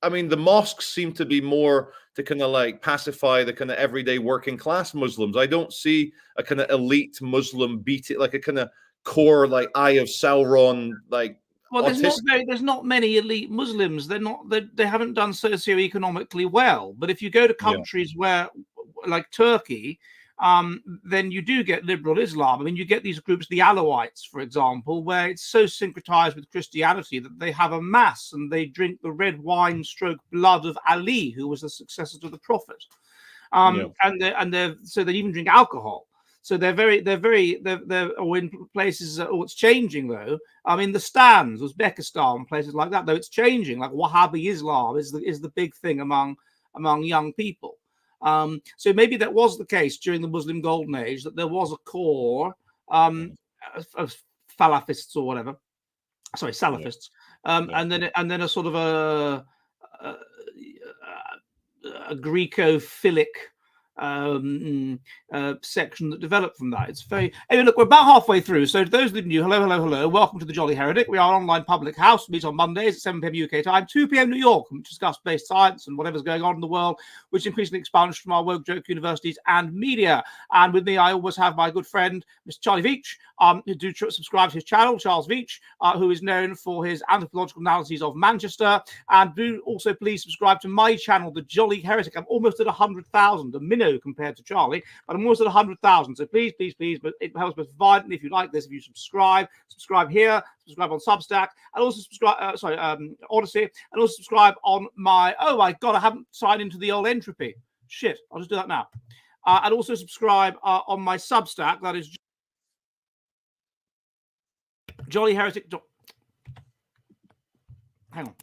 I mean, the mosques seem to be more to kind of like pacify the kind of everyday working class Muslims. I don't see a kind of elite Muslim beat it like a kind of core like Eye of Sauron like.
Well, there's not many elite Muslims. They haven't done socioeconomically well. But if you go to countries where, like Turkey, then you do get liberal Islam. I mean, you get these groups, the Alawites, for example, where it's so syncretized with Christianity that they have a mass and they drink the red wine blood of Ali, who was the successor to the Prophet. So they even drink alcohol. So they're in places. It's changing though. I mean, the stands, Uzbekistan, places like that. Though it's changing. Like Wahhabi Islam is the big thing among young people. So maybe that was the case during the Muslim Golden Age, that there was a core of Salafists or whatever. Sorry, Salafists, and then a sort of a Greco-philic section that developed from that. It's very. Anyway, look, we're about halfway through. So to those that are new, hello. Welcome to the Jolly Heretic. We are an online public house. We meet on Mondays at 7 p.m. UK time, 2 p.m. New York, and we discuss based science and whatever's going on in the world, which increasingly expands from our woke joke universities and media. And with me, I always have my good friend, Mr. Charlie Veach, who do subscribe to his channel, Charles Veach, who is known for his anthropological analyses of Manchester. And do also please subscribe to my channel, the Jolly Heretic. I'm almost at 100,000, a minnow compared to Charlie, but I'm almost at 100,000. So please, but it helps us violently if you like this. If you subscribe here, subscribe on Substack, and also subscribe. Odyssey, and also subscribe on my. Oh my God, I haven't signed into the old Entropy. Shit, I'll just do that now. And also subscribe on my Substack. That is Jolly Heretic. Hang on.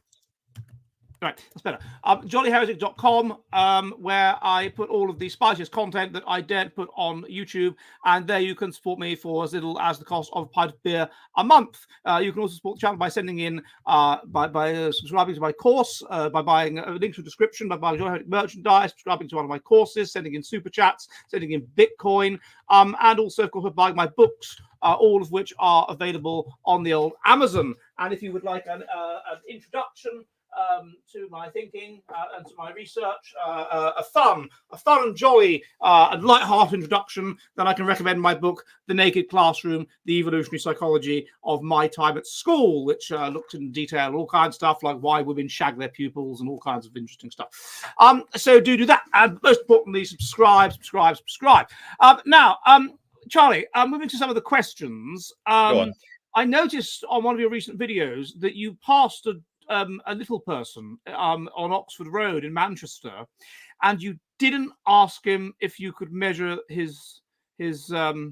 Right, that's better. Jollyheretic.com, where I put all of the spiciest content that I daren't put on YouTube, and there you can support me for as little as the cost of a pint of beer a month. You can also support the channel by sending in, by subscribing to my course, by buying a link to the description, by buying Jolly Heretic merchandise, subscribing to one of my courses, sending in super chats, sending in Bitcoin, and also, of course, by buying my books, all of which are available on the old Amazon. And if you would like an introduction to my thinking and to my research, a fun and jolly and light-hearted introduction, then I can recommend my book, The Naked Classroom, The Evolutionary Psychology of My Time at School, which looks in detail all kinds of stuff like why women shag their pupils and all kinds of interesting stuff. So do that. And most importantly, subscribe. Now, Charlie, moving to some of the questions.
Go on.
I noticed on one of your recent videos that you passed a little person on Oxford Road in Manchester, and you didn't ask him if you could measure his
I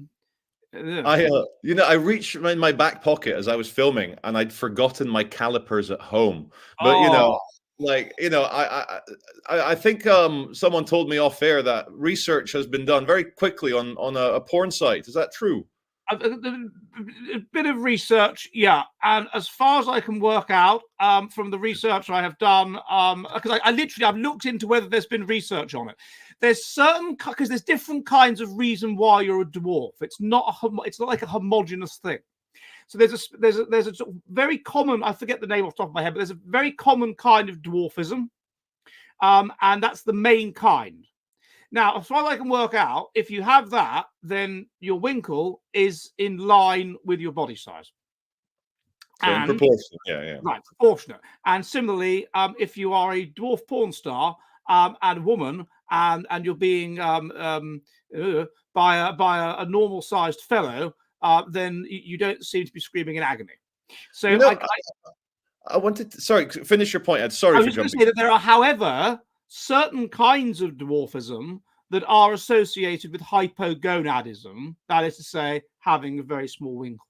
reached in my back pocket as I was filming, and I'd forgotten my calipers at home. But I think someone told me off air that research has been done very quickly on a porn site. Is that true?
A bit of research, yeah, and as far as I can work out from the research I have done, because I've looked into whether there's been research on it. There's because there's different kinds of reason why you're a dwarf. It's not like a homogenous thing. So there's a sort of very common, I forget the name off the top of my head, but there's a very common kind of dwarfism, and that's the main kind. Now, as far as I can work out, if you have that, then your winkle is in line with your body size.
So in proportion, yeah.
Right, proportionate. And similarly, if you are a dwarf porn star and a woman, and you're being by a normal-sized fellow, then you don't seem to be screaming in agony. So
I wanted to, sorry, finish your point, Ed. Sorry for jumping.
I was going to say that there are, however, certain kinds of dwarfism that are associated with hypogonadism, that is to say, having a very small winkle.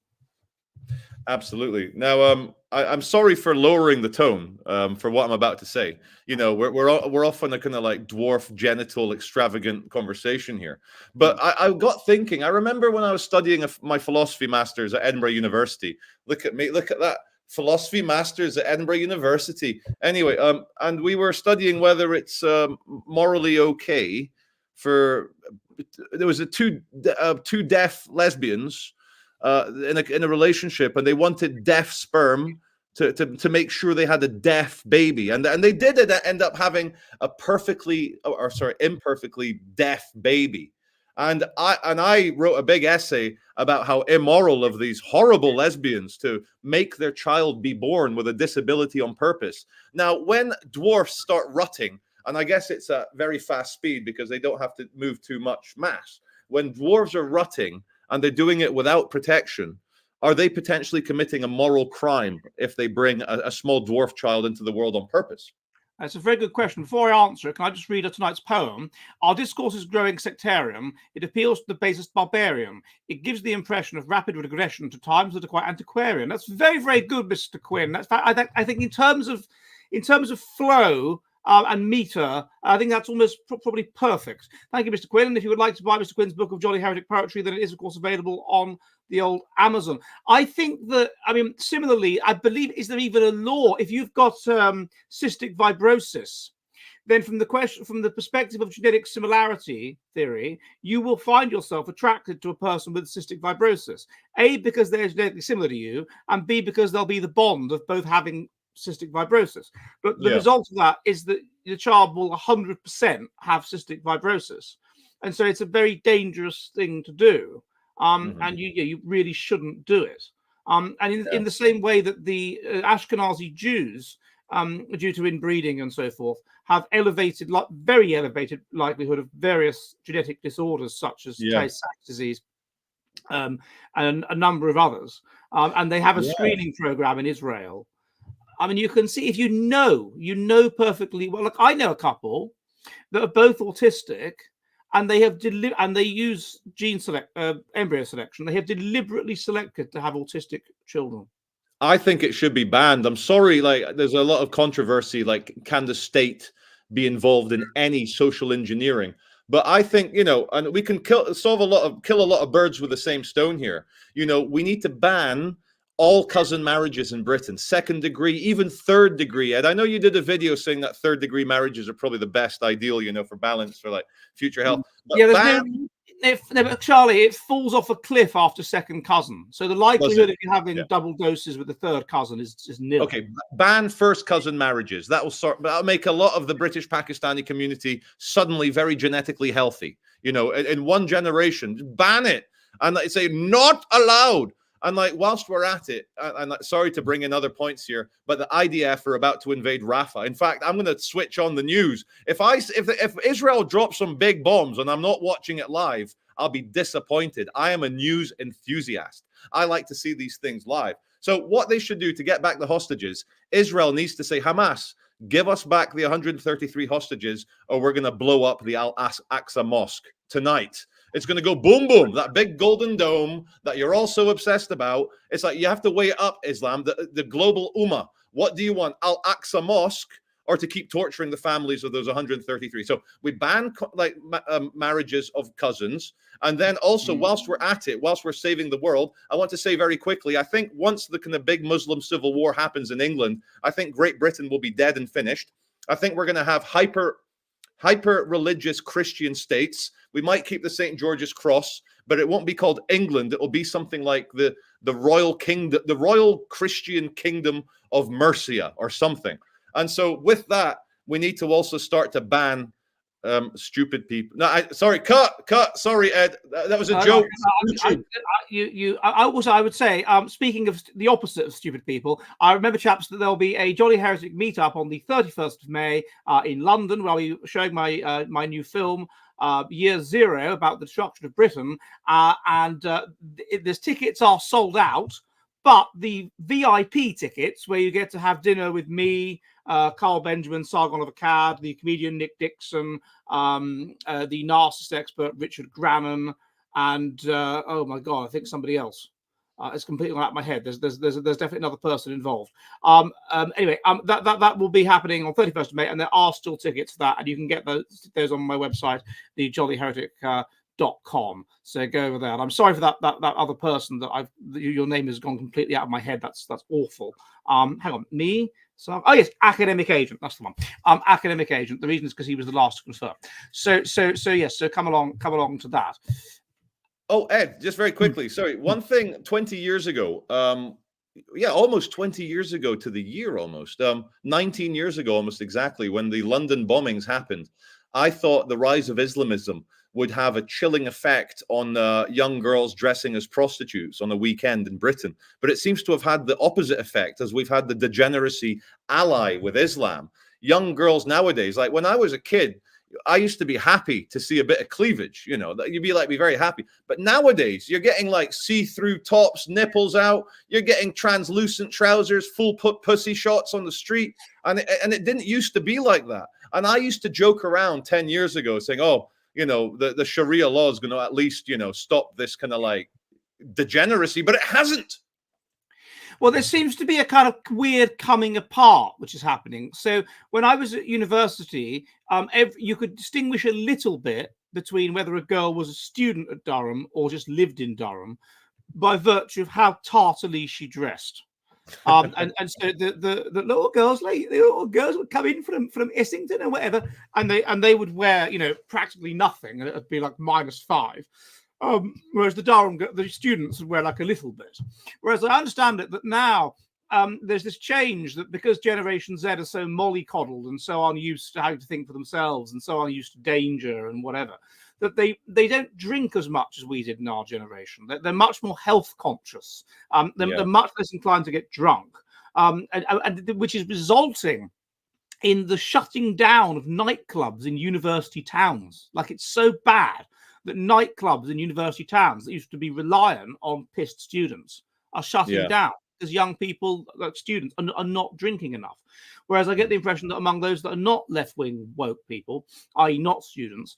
Absolutely. Now, I'm sorry for lowering the tone for what I'm about to say. We're off on a kind of like dwarf genital extravagant conversation here. But I got thinking. I remember when I was studying my philosophy masters at Edinburgh University. Look at me. Look at that. Philosophy masters at Edinburgh University. Anyway, and we were studying whether it's morally okay for there was two deaf lesbians in a relationship, and they wanted deaf sperm to make sure they had a deaf baby, and they did end up having a imperfectly deaf baby. And I wrote a big essay about how immoral of these horrible lesbians to make their child be born with a disability on purpose. Now, when dwarfs start rutting, and I guess it's at very fast speed because they don't have to move too much mass. When dwarves are rutting and they're doing it without protection, are they potentially committing a moral crime if they bring a small dwarf child into the world on purpose?
That's a very good question. Before I answer it, can I just read tonight's poem? Our discourse is growing sectarian. It appeals to the basest barbarian. It gives the impression of rapid regression to times that are quite antiquarian. That's very, very good, Mr. Quinn. That's I think in terms of flow and meter, I think that's almost probably perfect. Thank you, Mr. Quinn. And if you would like to buy Mr. Quinn's book of Jolly Heretic Poetry, then it is, of course, available on the old Amazon. I think that, similarly, I believe, is there even a law? If you've got cystic fibrosis, then from the perspective of genetic similarity theory, you will find yourself attracted to a person with cystic fibrosis. A, because they're genetically similar to you, and B, because there'll be the bond of both having cystic fibrosis. But the result of that is that the child will 100% have cystic fibrosis. And so it's a very dangerous thing to do. And you really shouldn't do it. And in the same way that the Ashkenazi Jews, due to inbreeding and so forth, have very elevated likelihood of various genetic disorders such as Tay-Sachs disease and a number of others. And they have a screening program in Israel. You can see, if you know perfectly well. Like, I know a couple that are both autistic, and they have they use embryo selection. They have deliberately selected to have autistic children.
I think it should be banned. I'm sorry, like there's a lot of controversy, like can the state be involved in any social engineering? But I think, and we can kill a lot of birds with the same stone here. We need to ban all cousin marriages in Britain, second degree, even third degree. And I know you did a video saying that third degree marriages are probably the best ideal, for balance, for like future health. But
Yeah, but Charlie, it falls off a cliff after second cousin. So the likelihood of you having double doses with the third cousin is nil.
Okay, ban first cousin marriages. That'll make a lot of the British Pakistani community suddenly very genetically healthy. In one generation, ban it and like say not allowed. And like whilst we're at it, and sorry to bring in other points here, but the IDF are about to invade Rafah. In fact, I'm going to switch on the news. If Israel drops some big bombs and I'm not watching it live, I'll be disappointed. I am a news enthusiast. I like to see these things live. So what they should do to get back the hostages, Israel needs to say, Hamas, give us back the 133 hostages, or we're going to blow up the Al-Aqsa Mosque tonight. It's going to go boom, boom, that big golden dome that you're all so obsessed about. It's like you have to weigh up, Islam, the global ummah. What do you want, Al-Aqsa Mosque, or to keep torturing the families of those 133? So we ban marriages of cousins. And then also, whilst we're at it, whilst we're saving the world, I want to say very quickly, I think once the kind of big Muslim civil war happens in England, I think Great Britain will be dead and finished. I think we're going to have hyper religious Christian states. We might keep the St. George's Cross, but it won't be called England. It will be something like the royal kingdom, the royal Christian kingdom of Mercia or something. And so with that, we need to also start to ban stupid people. No, sorry, cut. Sorry, Ed, that was a joke.
I would say, speaking of the opposite of stupid people, I remember, chaps, that there'll be a Jolly Heretic meetup on the 31st of May in London, where I'll be showing my new film, Year Zero, about the destruction of Britain. These tickets are sold out, but the VIP tickets, where you get to have dinner with me, Carl Benjamin, Sargon of Akkad, the comedian Nick Dixon, the narcissist expert Richard Grannon, and oh my god, I think somebody else. It's completely out of my head. There's definitely another person involved. Anyway, that will be happening on 31st of May, and there are still tickets for that, and you can get those on my website, thejollyheretic.com. So go over there. And I'm sorry for that other person that your name has gone completely out of my head. That's awful. Hang on, me. So, oh yes, Academic Agent. That's the one. Academic Agent. The reason is because he was the last to confirm. So yes. So come along to that.
Oh, Ed, just very quickly. Sorry, one thing. 20 years ago, almost 20 years ago to the year, almost 19 years ago, almost exactly, when the London bombings happened, I thought the rise of Islamism would have a chilling effect on young girls dressing as prostitutes on a weekend in Britain. But it seems to have had the opposite effect, as we've had the degeneracy ally with Islam. Young girls nowadays, like when I was a kid, I used to be happy to see a bit of cleavage, you'd be very happy. But nowadays, you're getting like see-through tops, nipples out. You're getting translucent trousers, full pussy shots on the street. And it didn't used to be like that. And I used to joke around 10 years ago saying, oh, the Sharia law is going to at least, stop this kind of like degeneracy, but it hasn't.
Well, there seems to be a kind of weird coming apart, which is happening. So when I was at university, you could distinguish a little bit between whether a girl was a student at Durham or just lived in Durham by virtue of how tartly she dressed. And so the little girls, would come in from Essington or whatever, and they would wear practically nothing, and it'd be like -5. Whereas the students would wear like a little bit. Whereas I understand it that now there's this change that because Generation Z are so mollycoddled and so unused to having to think for themselves and so unused to danger and whatever, that they don't drink as much as we did in our generation. They're much more health conscious. They're much less inclined to get drunk, and which is resulting in the shutting down of nightclubs in university towns. Like, it's so bad that nightclubs in university towns that used to be reliant on pissed students are shutting down because young people, like students, are not drinking enough. Whereas I get the impression that among those that are not left-wing woke people, i.e. not students,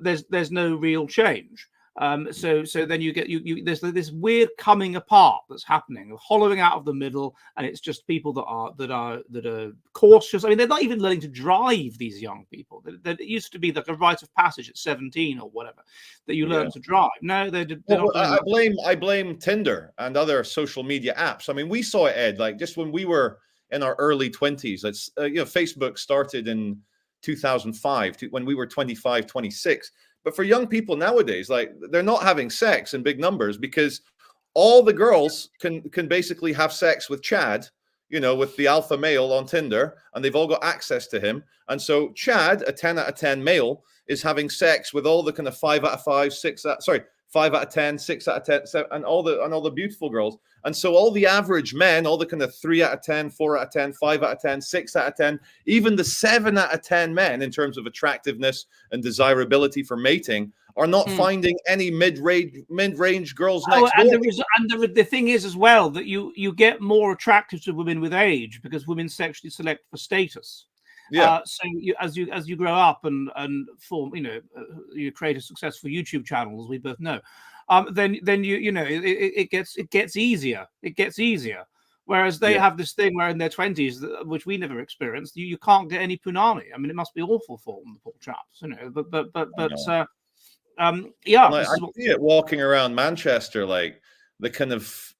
there's no real change. So then you get there's this weird coming apart that's happening, hollowing out of the middle, and it's just people that are cautious. I mean, they're not even learning to drive. These young people. That it used to be like a rite of passage at 17 or whatever that you learn to drive. No, they're
Well,
not doing
I blame Tinder and other social media apps. I mean, we saw it, Ed, like just when we were in our early 20s. It's Facebook started in 2005 when we were 25, 26. But for young people nowadays, like they're not having sex in big numbers because all the girls can basically have sex with Chad, with the alpha male on Tinder, and they've all got access to him. And so Chad, a 10 out of 10 male, is having sex with all the kind of 5 out of 5, 5 out of 10, 6 out of 10, 7, and all the beautiful girls. And so all the average men, all the kind of 3 out of 10, 4 out of 10, 5 out of 10, 6 out of 10, even the 7 out of 10 men in terms of attractiveness and desirability for mating are not finding any mid-range girls next door.
And the thing is as well that you get more attractive to women with age because women sexually select for status.
Yeah.
So as you grow up and form, you create a successful YouTube channel, as we both know, then it gets easier. It gets easier. Whereas they have this thing where in their 20s, which we never experienced, you can't get any punani. I mean, it must be awful for them, the poor chaps,
I see it walking around Manchester, like the kind of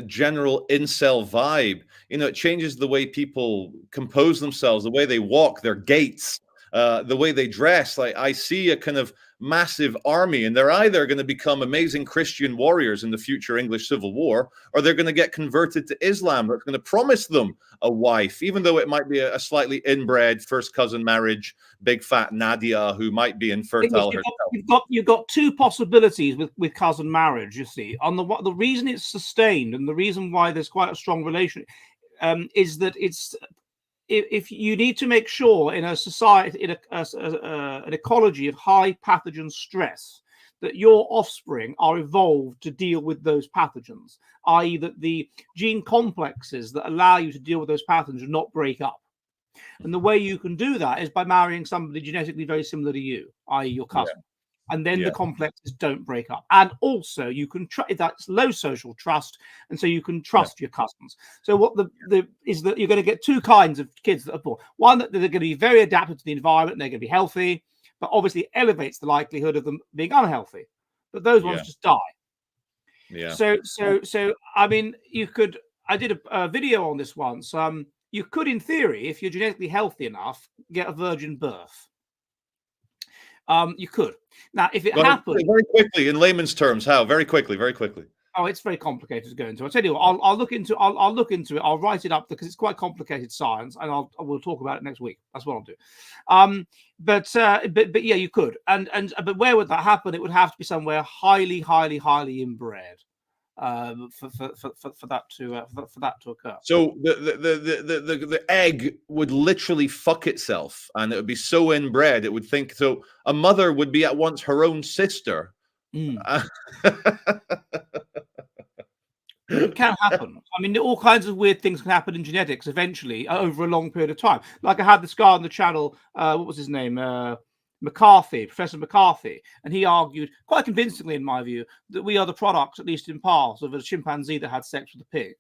general incel vibe. It changes the way people compose themselves, the way they walk, their gaits, the way they dress. Like I see a kind of massive army, and they're either going to become amazing Christian warriors in the future English Civil War, or they're going to get converted to Islam. That's going to promise them a wife, even though it might be a slightly inbred first cousin marriage, big fat Nadia who might be infertile herself.
You've got two possibilities with cousin marriage. You see, on the reason it's sustained and the reason why there's quite a strong relation is that if you need to make sure in a society, in an ecology of high pathogen stress, that your offspring are evolved to deal with those pathogens, i.e. that the gene complexes that allow you to deal with those pathogens do not break up. And the way you can do that is by marrying somebody genetically very similar to you, i.e. your cousin. Yeah. And then the complexes don't break up. And also you can that's low social trust. And so you can trust your cousins. So what is that you're going to get two kinds of kids that are born. One, that they're going to be very adapted to the environment and they're going to be healthy, but obviously elevates the likelihood of them being unhealthy. But those ones just die.
Yeah.
So I mean, I did a video on this once. You could, in theory, if you're genetically healthy enough, get a virgin birth. You could. Now, if it happens
very quickly, in layman's terms, how? Very quickly.
Oh, it's very complicated to go into. I'll tell you what. I'll look into it. I'll write it up because it's quite complicated science, and we'll talk about it next week. That's what I'll do. But yeah, you could. But where would that happen? It would have to be somewhere highly, highly, highly inbred. For that to occur.
So the egg would literally fuck itself, and it would be so inbred it would think. So a mother would be at once her own sister.
It can happen. I mean, all kinds of weird things can happen in genetics eventually over a long period of time. Like I had this guy on the channel. What was his name? Professor McCarthy, and he argued quite convincingly, in my view, that we are the product, at least in part, of a chimpanzee that had sex with a pig.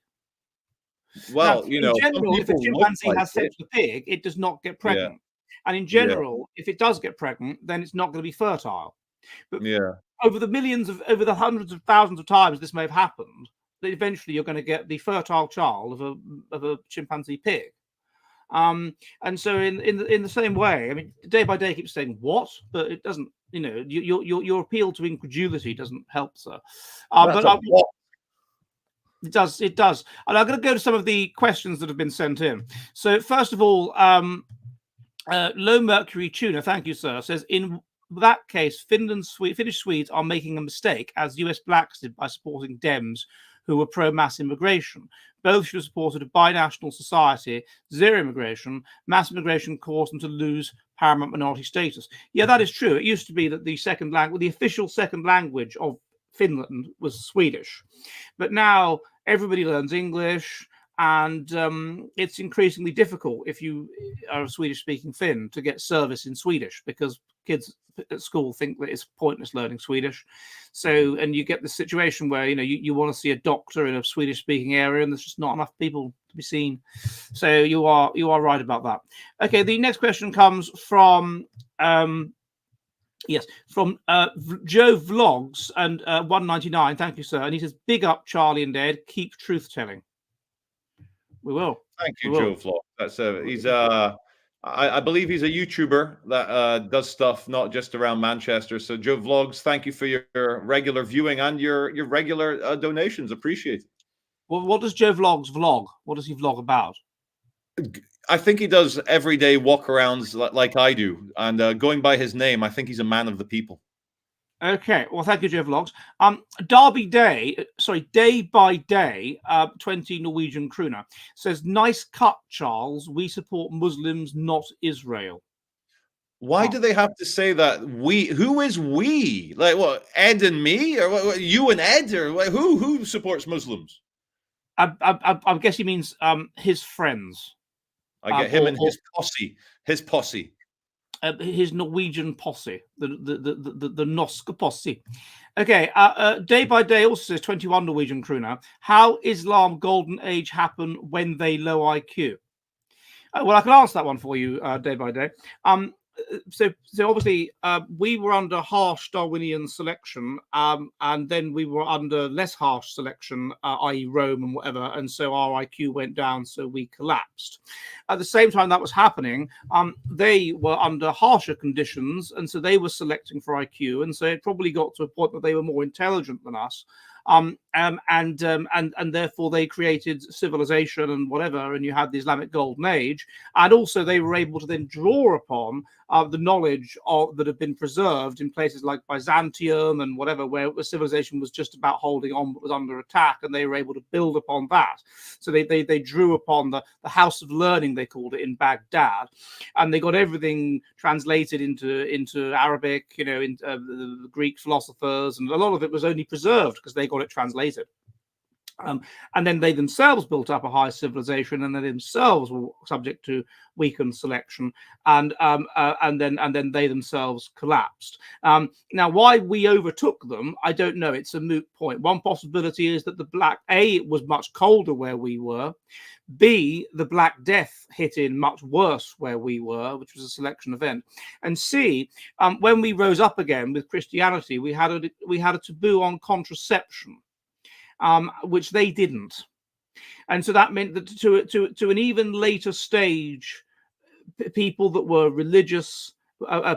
Well,
now, in general, if a chimpanzee has sex with a pig, it does not get pregnant. Yeah. And in general, if it does get pregnant, then it's not going to be fertile. But over the hundreds of thousands of times this may have happened, that eventually you're going to get the fertile child of a chimpanzee pig. And so in the same way, I mean, day by day keeps saying what, but it doesn't. Your appeal to incredulity doesn't help, sir. It does. And I'm going to go to some of the questions that have been sent in. So first of all, Low Mercury Tuna, thank you, sir, says in that case, Finnish Swedes are making a mistake, as US blacks did by supporting Dems who were pro-mass immigration. Both should have supported a binational society, zero immigration. Mass immigration caused them to lose paramount minority status. Yeah, that is true. It used to be that the official second language of Finland was Swedish. But now everybody learns English, and it's increasingly difficult if you are a Swedish-speaking Finn to get service in Swedish because kids at school think that it's pointless learning Swedish. So, and you get the situation where, you want to see a doctor in a Swedish speaking area and there's just not enough people to be seen. So you are right about that. Okay, the next question comes from from Joe Vlogs and 199. Thank you, sir. And he says, "Big up, Charlie and Ed. Keep truth telling." We will.
Thank you, Joe Vlog. That's he's I believe he's a YouTuber that does stuff not just around Manchester. So Joe Vlogs, thank you for your regular viewing and your regular donations. Appreciate it.
Well, what does Joe Vlogs vlog? What does he vlog about?
I think he does everyday walk-arounds like I do. And going by his name, I think he's a man of the people.
Okay, well, thank you, Joe Vlogs. Day by day, 20 Norwegian kroner says, "Nice cut, Charles. We support Muslims, not Israel."
Why do they have to say that? We? Who is we? Like what? Ed and me, or what, you and Ed, or what, who supports Muslims?
I guess he means his friends.
I get him and his posse. His posse.
His Norwegian posse, the Norske posse. Okay, Day by Day also says 21 Norwegian kroner. How Islam golden age happen when they low IQ? Well, I can answer that one for you, Day by Day. So obviously we were under harsh Darwinian selection, and then we were under less harsh selection, i.e. Rome and whatever, and so our IQ went down, so we collapsed. At the same time that was happening, they were under harsher conditions, and so they were selecting for IQ, and so it probably got to a point that they were more intelligent than us. And therefore they created civilization and whatever, and you had the Islamic Golden Age, and also they were able to then draw upon the knowledge that had been preserved in places like Byzantium and whatever, where civilization was just about holding on but was under attack, and they were able to build upon that. So they drew upon the house of learning, they called it, in Baghdad, and they got everything translated into Arabic, into the Greek philosophers, and a lot of it was only preserved because they got it translated. And then they themselves built up a high civilization, and they themselves were subject to weakened selection, and then they themselves collapsed. Now, why we overtook them, I don't know. It's a moot point. One possibility is that it was much colder where we were. B, the Black Death hit in much worse where we were, which was a selection event. And C, when we rose up again with Christianity, we had a taboo on contraception, which they didn't. And so that meant that to an even later stage, people that were religious,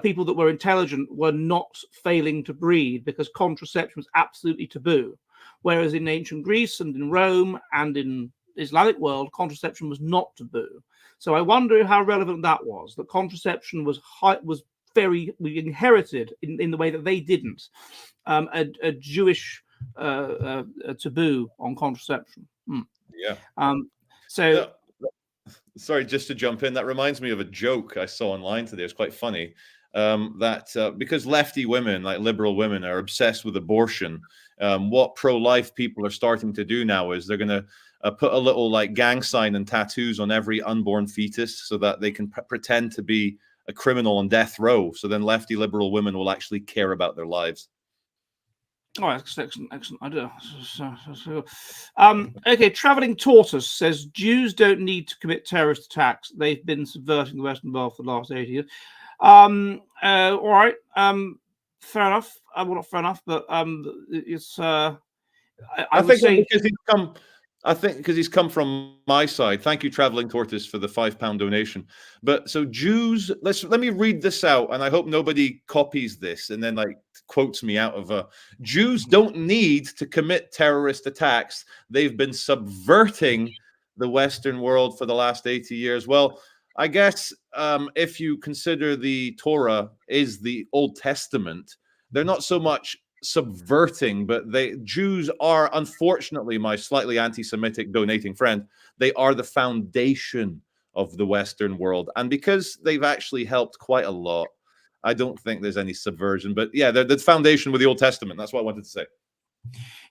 people that were intelligent, were not failing to breed because contraception was absolutely taboo. Whereas in ancient Greece and in Rome and in Islamic world, contraception was not taboo. So I wonder how relevant that was. That contraception was we inherited in the way that they didn't, a Jewish taboo on contraception.
Sorry, just to jump in, that reminds me of a joke I saw online today. It's quite funny, that because lefty women, like liberal women, are obsessed with abortion, what pro-life people are starting to do now is they're going to put a little like gang sign and tattoos on every unborn fetus so that they can pretend to be a criminal on death row. So then lefty liberal women will actually care about their lives.
Oh, excellent idea. Okay, Traveling Tortoise says Jews don't need to commit terrorist attacks. They've been subverting the Western world for the last 80 years. All right. Fair enough. Well, not fair enough, but it's. I think say
because he's come. I think because he's come from my side. Thank you, Traveling Tortoise, for the £5 donation. But so Jews, let me read this out, and I hope nobody copies this and then like quotes me out of Jews don't need to commit terrorist attacks. They've been subverting the Western world for the last 80 years. Well, I guess if you consider the Torah is the Old Testament, they're not so much subverting, but Jews are, unfortunately, my slightly anti-Semitic donating friend, they are the foundation of the Western world. And because they've actually helped quite a lot, I don't think there's any subversion. But yeah, they're the foundation with the Old Testament. That's what I wanted to say.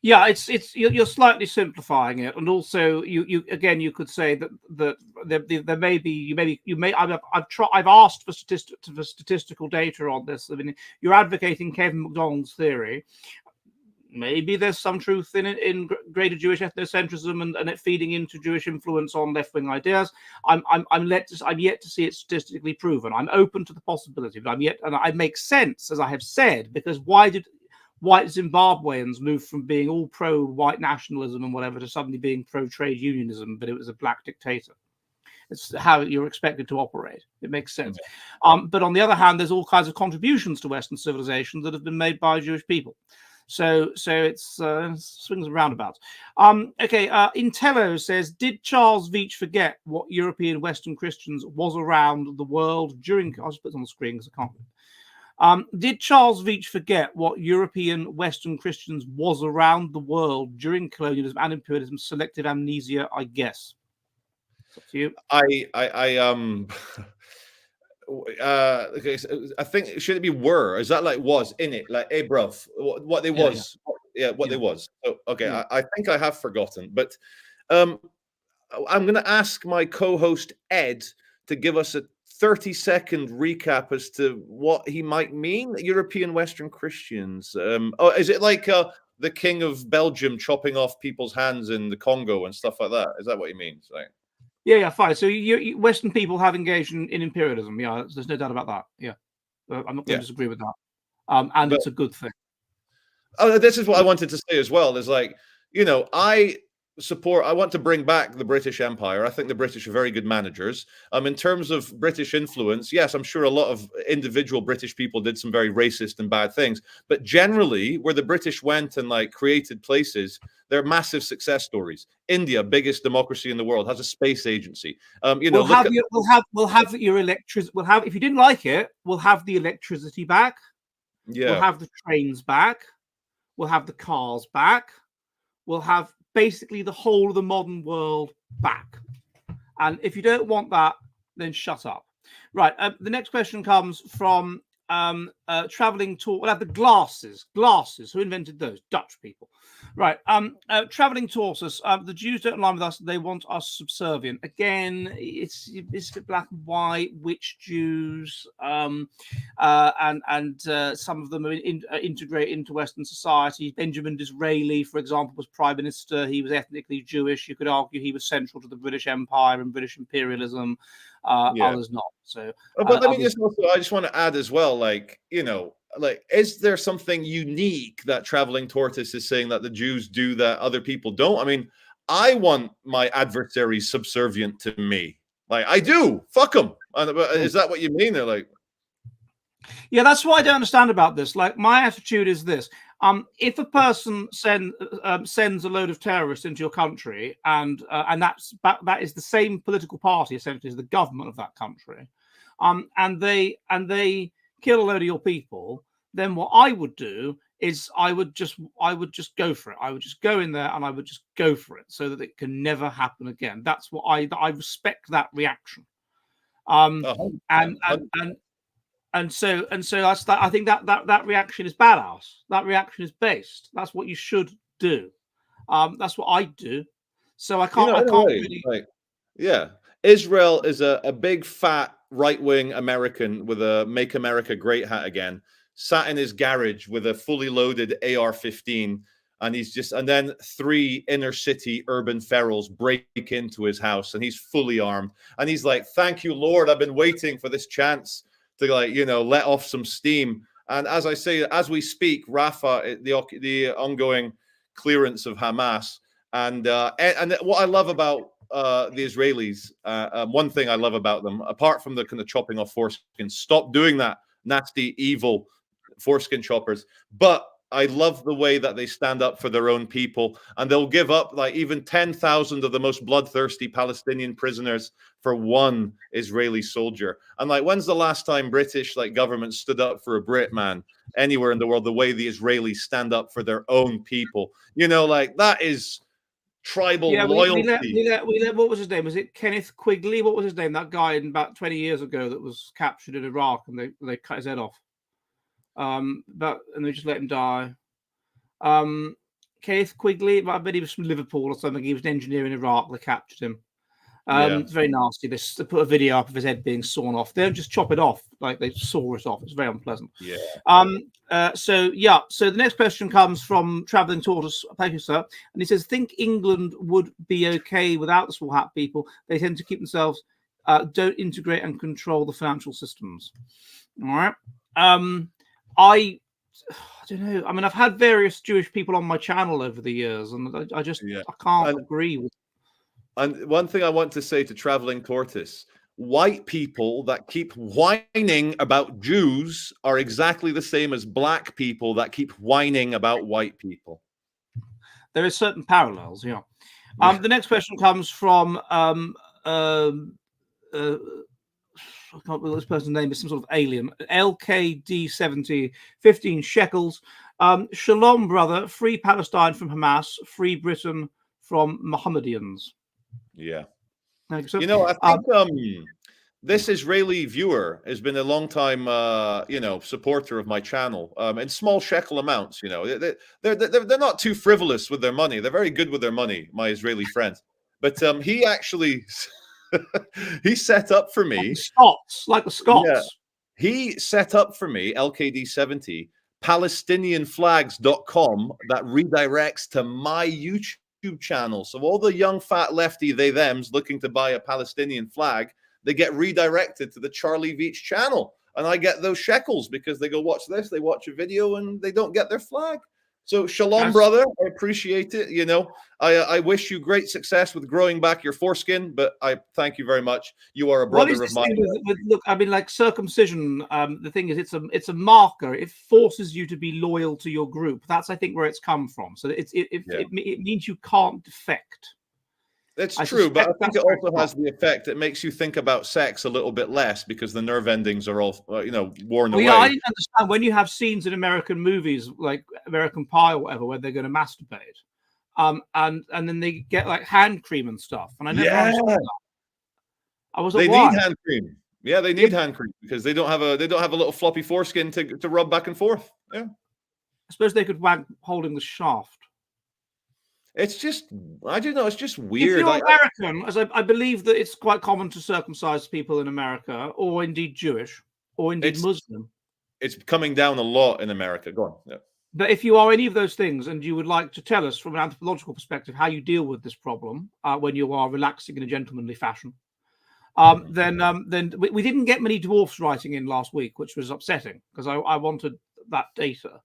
Yeah, you're slightly simplifying it, and also you again you could say that there may be I've asked for statistical data on this. I mean, you're advocating Kevin McDonald's theory. Maybe there's some truth in greater Jewish ethnocentrism and it feeding into Jewish influence on left-wing ideas. I'm yet to see it statistically proven. I'm open to the possibility, but and it makes sense, as I have said, because why did white Zimbabweans move from being all pro-white nationalism and whatever to suddenly being pro-trade unionism, but it was a black dictator? It's how you're expected to operate. It makes sense. But on the other hand, there's all kinds of contributions to Western civilization that have been made by Jewish people. So it's swings and roundabouts. Okay, Intello says, did Charles Veitch forget what European Western Christians was around the world during... I'll just put it on the screen because I can't. Did Charles Veitch forget what European Western Christians was around the world during colonialism and imperialism? Selective amnesia, I guess. It's up to you.
Okay, so I think should it be were? Is that like was in it? Like, hey, bruv, what they was? Yeah, what they was. So, okay, I think I have forgotten, but I'm going to ask my co-host Ed to give us a 30-second recap as to what he might mean. European Western Christians. Oh, is it like the King of Belgium chopping off people's hands in the Congo and stuff like that? Is that what he means? Like,
yeah, fine. So Western people have engaged in imperialism. Yeah, there's no doubt about that. Yeah, I'm not going to disagree with that. And it's a good thing.
Oh, this is what I wanted to say as well. Is like, I want to bring back the British Empire. I think the British are very good managers. In terms of British influence, yes, I'm sure a lot of individual British people did some very racist and bad things. But generally, where the British went and like created places, they're massive success stories. India, biggest democracy in the world, has a space agency.
We'll have your electricity. If you didn't like it, we'll have the electricity back.
Yeah.
We'll have the trains back. We'll have the cars back. We'll have basically the whole of the modern world back. And if you don't want that, then shut up. Right. The next question comes from traveling tour. We'll have the glasses. Who invented those? Dutch people. Right. Traveling Tortoise. The Jews don't align with us. They want us subservient. Again, it's black and white. Which Jews? And some of them are integrate into Western society. Benjamin Disraeli, for example, was prime minister. He was ethnically Jewish. You could argue he was central to the British Empire and British imperialism. Others not. So,
but let me I just want to add as well, like, is there something unique that Traveling Tortoise is saying that the Jews do that other people don't? I mean, I want my adversaries subservient to me. Like, I do. Fuck them. Is that what you mean? They're like,
yeah, that's what I don't understand about this. Like, my attitude is this. If a person sends a load of terrorists into your country, and that is the same political party essentially as the government of that country, and they kill a load of your people, then what I would do is I would just go for it. I would just go in there and I would just go for it so that it can never happen again. That's what I respect that reaction. And so that's that. I think that reaction is badass. That reaction is based. That's what you should do. That's what I do. So I can't really.
Like, yeah, Israel is a big fat right-wing American with a "Make America Great" hat again, sat in his garage with a fully loaded AR-15, and then 3 inner city urban ferals break into his house, and he's fully armed, and he's like, "Thank you, Lord, I've been waiting for this chance to let off some steam." And as I say, as we speak, Rafah, the ongoing clearance of Hamas, and what I love about the Israelis, one thing I love about them, apart from the kind of chopping off foreskin, stop doing that nasty, evil foreskin choppers. But I love the way that they stand up for their own people, and they'll give up like even 10,000 of the most bloodthirsty Palestinian prisoners for one Israeli soldier. And like, when's the last time British government stood up for a Brit, man, anywhere in the world, the way the Israelis stand up for their own people? That is tribal loyalty.
We let, what was his name? Was it Kenneth Quigley? What was his name? That guy about 20 years ago that was captured in Iraq and they cut his head off. And they just let him die. Keith Quigley. I bet he was from Liverpool or something. He was an engineer in Iraq. They captured him.
Yeah.
It's very nasty. They put a video up of his head being sawn off. They don't just chop it off, like they saw it off. It's very unpleasant.
Yeah.
So the next question comes from Traveling Tortoise. Thank you, sir. And he says, think England would be okay without the small hat people. They tend to keep themselves, don't integrate and control the financial systems. All right. I don't know. I mean, I've had various Jewish people on my channel over the years, and I can't agree with.
And one thing I want to say to Traveling Tortoise, white people that keep whining about Jews are exactly the same as black people that keep whining about white people.
There is certain parallels, yeah. The next question comes from I can't remember this person's name, is some sort of alien. LKD70, 15 shekels. Shalom, brother. Free Palestine from Hamas. Free Britain from Mohammedans.
Yeah.
So,
you know, I think this Israeli viewer has been a long time, supporter of my channel in small shekel amounts. You know, they're not too frivolous with their money. They're very good with their money, my Israeli friends. But he actually he set up for me
like the Scots.
Yeah, he set up for me LKD70 PalestinianFlags.com that redirects to my YouTube channel. So all the young fat lefty they thems looking to buy a Palestinian flag, they get redirected to the Charlie Veach channel, and I get those shekels because they go watch this, they watch a video, and they don't get their flag. So shalom, brother. I appreciate it. You know, I wish you great success with growing back your foreskin, but I thank you very much. You are a brother of mine.
Look, I mean, like circumcision. The thing is, it's a marker. It forces you to be loyal to your group. That's, I think, where it's come from. So it means you can't defect.
It's true, but I think it also has the effect. It makes you think about sex a little bit less because the nerve endings are all, worn away.
Yeah, I didn't understand when you have scenes in American movies like American Pie or whatever where they're going to masturbate, and then they get like hand cream and stuff, and I never understood that.
They need hand cream. Yeah, they need hand cream because they don't have a little floppy foreskin to rub back and forth. Yeah,
I suppose they could wag holding the shaft.
It's just, I don't know, it's just weird.
If you're American, as I believe that it's quite common to circumcise people in America, or indeed Jewish, or indeed Muslim.
It's coming down a lot in America. Go on. Yeah.
But if you are any of those things and you would like to tell us from an anthropological perspective how you deal with this problem when you are relaxing in a gentlemanly fashion, then we didn't get many dwarfs writing in last week, which was upsetting because I wanted that data.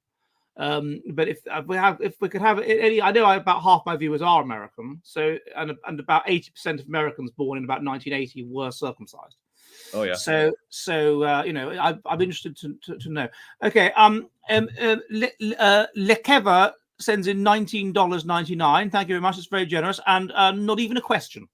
But if we could have any, I know about half my viewers are American, so and about 80% of Americans born in about 1980 were circumcised.
Oh yeah.
So I'm interested to know. Okay. Lekeva sends in $19.99. Thank you very much. It's very generous and not even a question.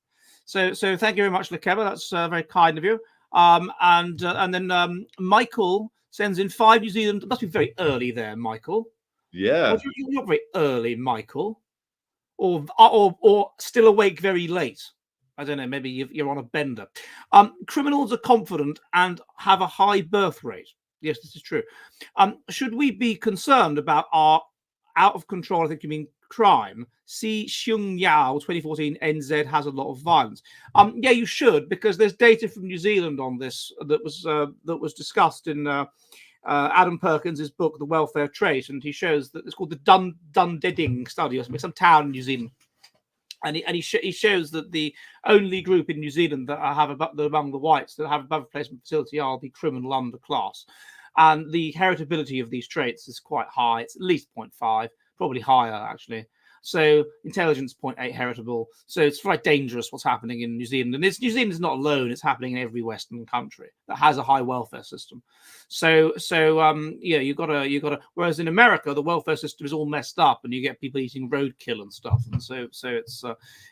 So thank you very much, Lekeva. That's very kind of you. And then Michael sends in 5 New Zealand. It must be very early there, Michael.
Yeah.
Well, you're not very early, Michael. Or still awake very late. I don't know. Maybe you're on a bender. Criminals are confident and have a high birth rate. Yes, this is true. Should we be concerned about our out of control, I think you mean, crime? See Xiong Yao 2014 NZ has a lot of violence. Yeah, you should, because there's data from New Zealand on this that was discussed in Adam Perkins' book, The Welfare Trait, and he shows that it's called the Dunedin study or something, some town in New Zealand. And he shows that the only group in New Zealand that have among the whites that have above replacement facility are the criminal underclass. And the heritability of these traits is quite high. It's at least 0.5, probably higher, actually. So intelligence 0.8 heritable. So it's quite dangerous what's happening in New Zealand. And New Zealand is not alone. It's happening in every Western country that has a high welfare system. So you gotta. Whereas in America, the welfare system is all messed up, and you get people eating roadkill and stuff. And so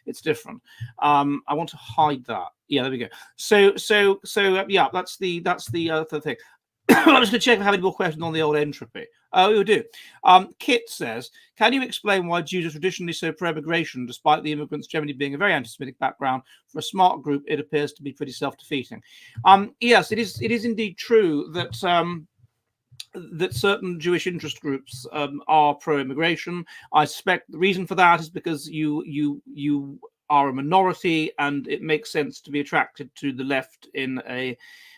it's different. I want to hide that. Yeah, there we go. So yeah, that's the other thing. I'm just going to check if I have any more questions on the old entropy. Oh, you do. Kit says, can you explain why Jews are traditionally so pro-immigration, despite the immigrants generally being a very anti-Semitic background? For a smart group, it appears to be pretty self-defeating. Yes, it is indeed true that that certain Jewish interest groups are pro-immigration. I suspect the reason for that is because you are a minority, and it makes sense to be attracted to the left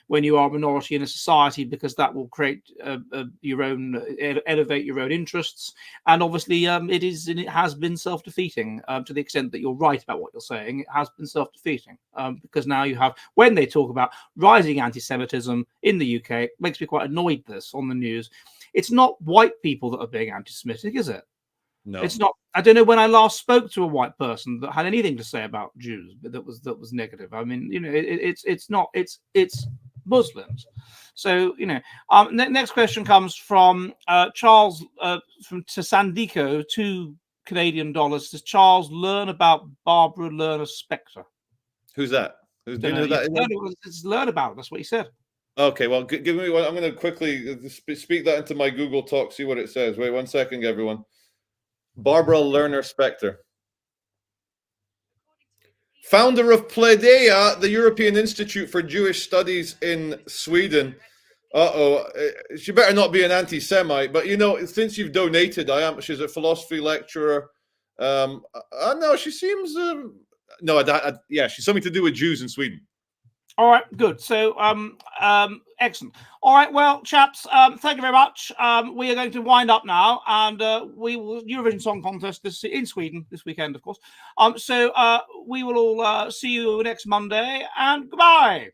when you are a minority in a society, because that will create elevate your own interests. And obviously, it has been self-defeating to the extent that you're right about what you're saying. It has been self-defeating because now you have, when they talk about rising anti-Semitism in the UK, it makes me quite annoyed. This on the news, it's not white people that are being anti-Semitic, is it?
No,
it's not. I don't know when I last spoke to a white person that had anything to say about Jews that was negative. I mean, it's not. It's Muslims. So next question comes from Charles from Sandico, $2 Does Charles learn about Barbara Lerner Spectre?
Who's that? Do you know who that is?
Learn about. That's what he said.
Okay, well, give me one. I'm going to quickly speak that into my Google Talk, see what it says. Wait 1 second, everyone. Barbara Lerner Spectre. Founder of Pledea, the European Institute for Jewish Studies in Sweden. She better not be an anti-Semite, but since you've donated, she's a philosophy lecturer. No, she seems, yeah, she's something to do with Jews in Sweden.
All right, good. So, excellent. All right, well, chaps, thank you very much. We are going to wind up now, and we will Eurovision Song Contest in Sweden this weekend, of course. So we will all see you next Monday, and goodbye.